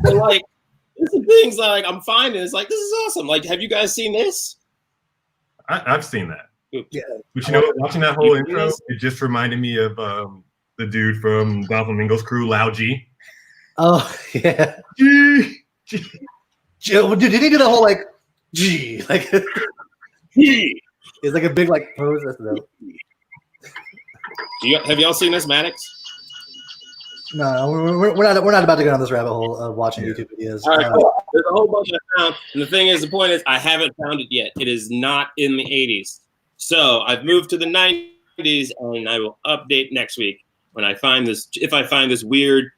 [SPEAKER 3] So, like, this is things like I'm finding. It's like this is awesome. Like, have you guys seen this?
[SPEAKER 2] I've seen that.
[SPEAKER 1] Yeah.
[SPEAKER 2] But you know what? Watching that whole intro, it just reminded me of the dude from Dolphin Crew, Lao G.
[SPEAKER 1] Oh, yeah.
[SPEAKER 2] G.
[SPEAKER 1] Did he do the whole, like, G? Like,
[SPEAKER 3] Gee.
[SPEAKER 1] it's like a big, like, pose. That's dope.
[SPEAKER 3] Have y'all seen this, Maddox?
[SPEAKER 1] No, we're not about to go down this rabbit hole of watching YouTube videos.
[SPEAKER 3] All right, cool. There's a whole bunch I found, and the point is, I haven't found it yet. It is not in the 80s, so I've moved to the 90s, and I will update next week when I find this. If I find this weird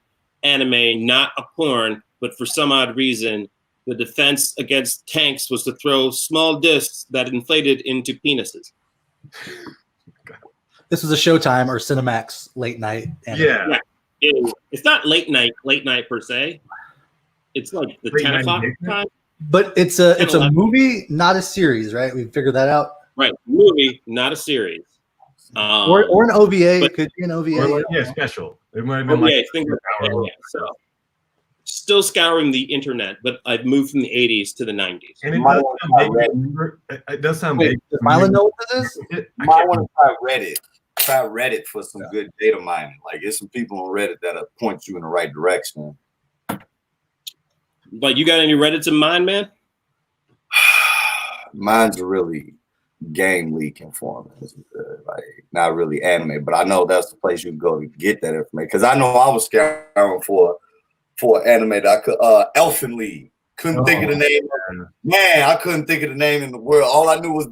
[SPEAKER 3] anime, not a porn, but for some odd reason, the defense against tanks was to throw small discs that inflated into penises.
[SPEAKER 1] This was a Showtime or Cinemax late night anime.
[SPEAKER 2] Yeah.
[SPEAKER 3] It's not late night per se. It's like the
[SPEAKER 2] Late
[SPEAKER 3] 10
[SPEAKER 2] night
[SPEAKER 3] o'clock
[SPEAKER 2] engagement?
[SPEAKER 3] time.
[SPEAKER 1] But it's a
[SPEAKER 3] 11.
[SPEAKER 1] movie, not a series, right? We figured that out.
[SPEAKER 3] Right, movie, not a series.
[SPEAKER 1] Or an OVA.
[SPEAKER 3] but-
[SPEAKER 1] It could be an OVA.
[SPEAKER 2] Or like, yeah, special. It might have been like
[SPEAKER 3] So still scouring the internet, but I've moved from the 80s to the 90s.
[SPEAKER 2] and it does sound
[SPEAKER 1] Wait,
[SPEAKER 2] big.
[SPEAKER 1] does Mylan know what this is?
[SPEAKER 2] I
[SPEAKER 4] Might
[SPEAKER 2] can't
[SPEAKER 4] want to try Reddit. Try Reddit for some good data mining. Like, there's some people on Reddit that'll point you in the right direction.
[SPEAKER 3] Like, you got any Reddits in mind, man?
[SPEAKER 4] Mine's really game leak informant, like not really anime, but I know that's the place you can go to get that information. Because I know I was scouring for an anime that I could Elfen Lied, Couldn't think of the name. Man, I couldn't think of the name in the world. All I knew was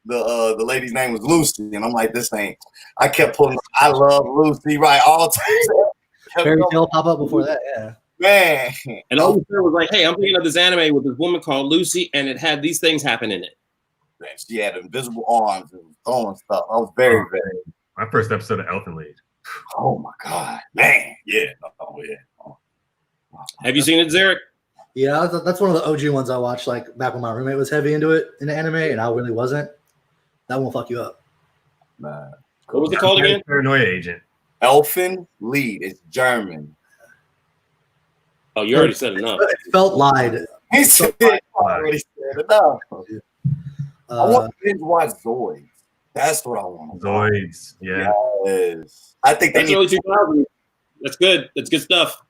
[SPEAKER 4] the lady's name was Lucy, and I'm like, this ain't. I kept pulling. I love Lucy, right? All the time.
[SPEAKER 1] Fairy Tale pop up before that, yeah.
[SPEAKER 4] Man,
[SPEAKER 3] and all you said was like, "Hey, I'm thinking of this anime with this woman called Lucy, and it had these things happen in it."
[SPEAKER 4] Man, she had invisible arms and throwing stuff. I was very.
[SPEAKER 2] My first episode of Elfen Lied.
[SPEAKER 4] Oh my god, man! Yeah,
[SPEAKER 3] Have you seen it, Zheryk?
[SPEAKER 1] Yeah, that's one of the OG ones I watched. Like back when my roommate was heavy into it in the anime, and I really wasn't. That won't fuck you up.
[SPEAKER 4] Man.
[SPEAKER 3] What was it called again?
[SPEAKER 2] Paranoia Agent.
[SPEAKER 4] Elfen Lied. It's German.
[SPEAKER 3] Oh, you already said enough.
[SPEAKER 1] It felt lied.
[SPEAKER 4] He said already said enough. I want to binge watch Zoids. That's what I want.
[SPEAKER 2] Zoids, yeah.
[SPEAKER 4] Yes. I think they
[SPEAKER 3] That's
[SPEAKER 4] need.
[SPEAKER 3] early 2000s. That's good. That's good stuff.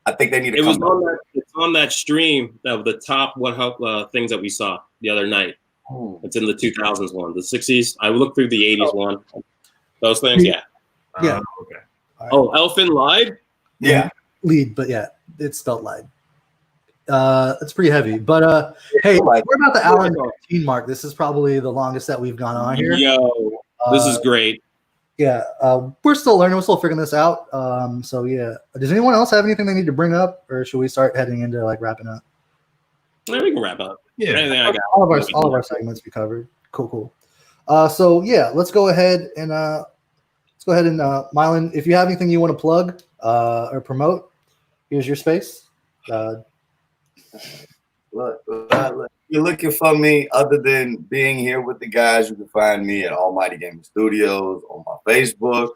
[SPEAKER 4] I think they need to.
[SPEAKER 3] It's on that stream of the top things that we saw the other night. It's in the 2000s one, the 60s. I looked through the 80s one. Those things, yeah.
[SPEAKER 1] Yeah.
[SPEAKER 2] Okay.
[SPEAKER 1] Right.
[SPEAKER 3] Oh, Elfen Lied?
[SPEAKER 4] Yeah.
[SPEAKER 1] Lead, but yeah, it's spelled lied. It's pretty heavy. But hey, we're about the hour and 15 mark. This is probably the longest that we've gone on here.
[SPEAKER 3] Yo, this is great.
[SPEAKER 1] Yeah, we're still learning. We're still figuring this out. So yeah, does anyone else have anything they need to bring up, or should we start heading into like wrapping up?
[SPEAKER 3] Yeah, we can wrap up.
[SPEAKER 2] Yeah,
[SPEAKER 3] anything I got.
[SPEAKER 1] All of our segments we covered. Cool. So yeah, let's go ahead and Mylan, if you have anything you want to plug or promote, here's your space.
[SPEAKER 4] Look, you're looking for me other than being here with the guys. You can find me at Almighty Gaming Studios on my Facebook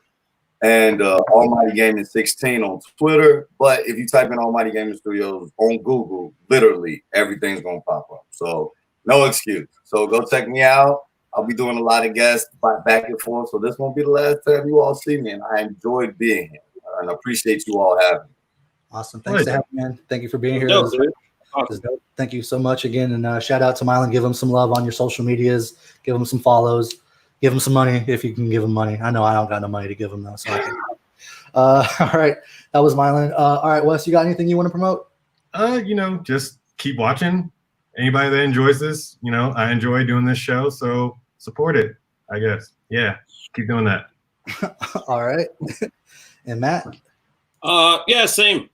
[SPEAKER 4] and Almighty Gaming 16 on Twitter. But if you type in Almighty Gaming Studios on Google, literally everything's gonna pop up. So no excuse. So go check me out. I'll be doing a lot of guests back and forth. So this won't be the last time you all see me. And I enjoyed being here. And I appreciate you all having me.
[SPEAKER 1] Awesome. Thanks to having me, man. Thank you for being here.
[SPEAKER 3] Awesome.
[SPEAKER 1] Thank you so much again. And shout out to Mylan. Give him some love on your social medias. Give him some follows. Give him some money if you can give him money. I know I don't got no money to give him though. So I can. All right. That was Mylan. All right, Wes, you got anything you want to promote?
[SPEAKER 2] Just keep watching. Anybody that enjoys this, I enjoy doing this show, so support it, I guess. Yeah, keep doing that.
[SPEAKER 1] All right. And Matt?
[SPEAKER 3] Yeah, same.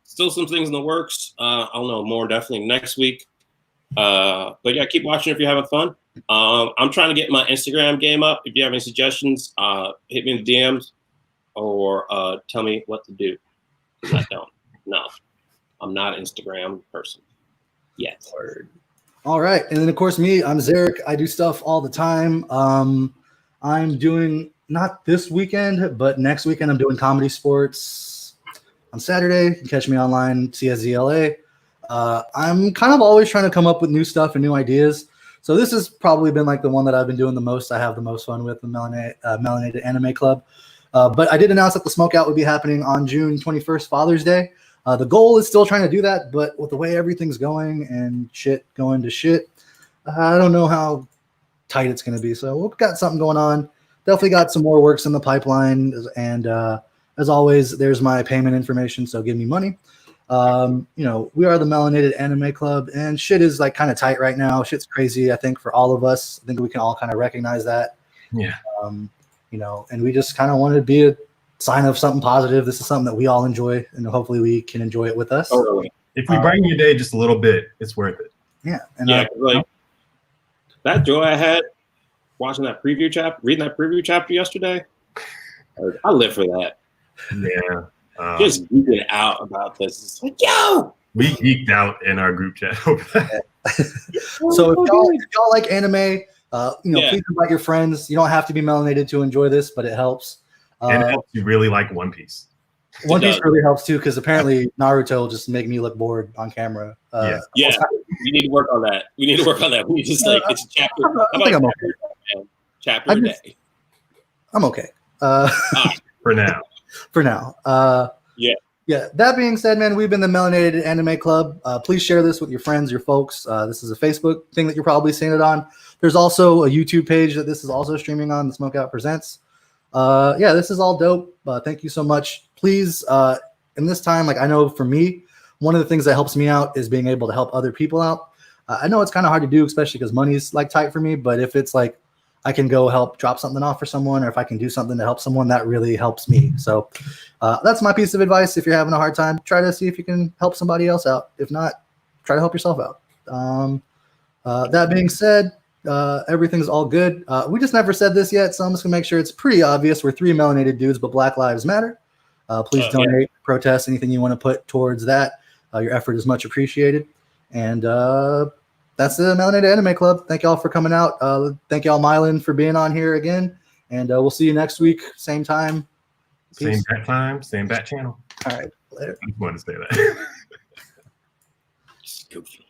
[SPEAKER 3] Still some things in the works. I'll know more definitely next week. But yeah, keep watching if you're having fun. I'm trying to get my Instagram game up. If you have any suggestions, hit me in the DMs or tell me what to do. I don't. No, I'm not an Instagram person yet.
[SPEAKER 1] All right. And then, of course, me, I'm Zheryk. I do stuff all the time. I'm doing, not this weekend, but next weekend, I'm doing Comedy Sports on Saturday. You can catch me online, CSZLA. I'm kind of always trying to come up with new stuff and new ideas. So this has probably been like the one that I've been doing the most. I have the most fun with the Melanated Anime Club. But I did announce that the Smokeout would be happening on June 21st, Father's Day. The goal is still trying to do that, but with the way everything's going and shit going to shit, I don't know how tight it's going to be. So we've got something going on. Definitely got some more works in the pipeline. And as always, there's my payment information. So give me money. We are the Melanated Anime Club, and shit is like kind of tight right now. Shit's crazy, I think, for all of us. I think we can all kind of recognize that.
[SPEAKER 2] Yeah.
[SPEAKER 1] And we just kind of want to be a sign of something positive. This is something that we all enjoy, and hopefully we can enjoy it with us.
[SPEAKER 3] Totally.
[SPEAKER 2] If we brighten your day just a little bit, it's worth it.
[SPEAKER 1] Yeah. And
[SPEAKER 3] like that joy I had watching that preview chapter, reading that preview chapter yesterday. I live for that.
[SPEAKER 2] Yeah.
[SPEAKER 3] Just geeking out about this. It's like, yo!
[SPEAKER 2] We geeked out in our group chat over that.
[SPEAKER 1] So if y'all like anime, please invite your friends. You don't have to be melanated to enjoy this, but it helps.
[SPEAKER 2] And it helps you really like One Piece.
[SPEAKER 1] One Piece really helps too, because apparently Naruto will just make me look bored on camera.
[SPEAKER 3] We need to work on that. We need just like it's a chapter.
[SPEAKER 1] I think I'm okay.
[SPEAKER 3] Chapter a day.
[SPEAKER 1] I'm okay.
[SPEAKER 2] For now.
[SPEAKER 1] For now.
[SPEAKER 3] Yeah.
[SPEAKER 1] That being said, man, we've been the Melanated Anime Club. Please share this with your friends, your folks. This is a Facebook thing that you're probably seeing it on. There's also a YouTube page that this is also streaming on, the Smokeout Presents. This is all dope. Thank you so much. Please, in this time, like I know for me, one of the things that helps me out is being able to help other people out. I know it's kind of hard to do, especially because money's like tight for me. But if it's like I can go help drop something off for someone, or if I can do something to help someone, that really helps me. So that's my piece of advice. If you're having a hard time, try to see if you can help somebody else out. If not, try to help yourself out. That being said, everything's all good. We just never said this yet, so I'm just gonna make sure it's pretty obvious. We're 3 melanated dudes, but Black Lives Matter. Please donate, protest, anything you want to put towards that. Your effort is much appreciated. And that's the Melanated Anime Club. Thank y'all for coming out. Thank y'all, Mylan, for being on here again. And we'll see you next week, same time.
[SPEAKER 2] Peace. Same bat time, same bat channel.
[SPEAKER 1] All right, later.
[SPEAKER 2] I just wanted to say that.
[SPEAKER 3] Goofy.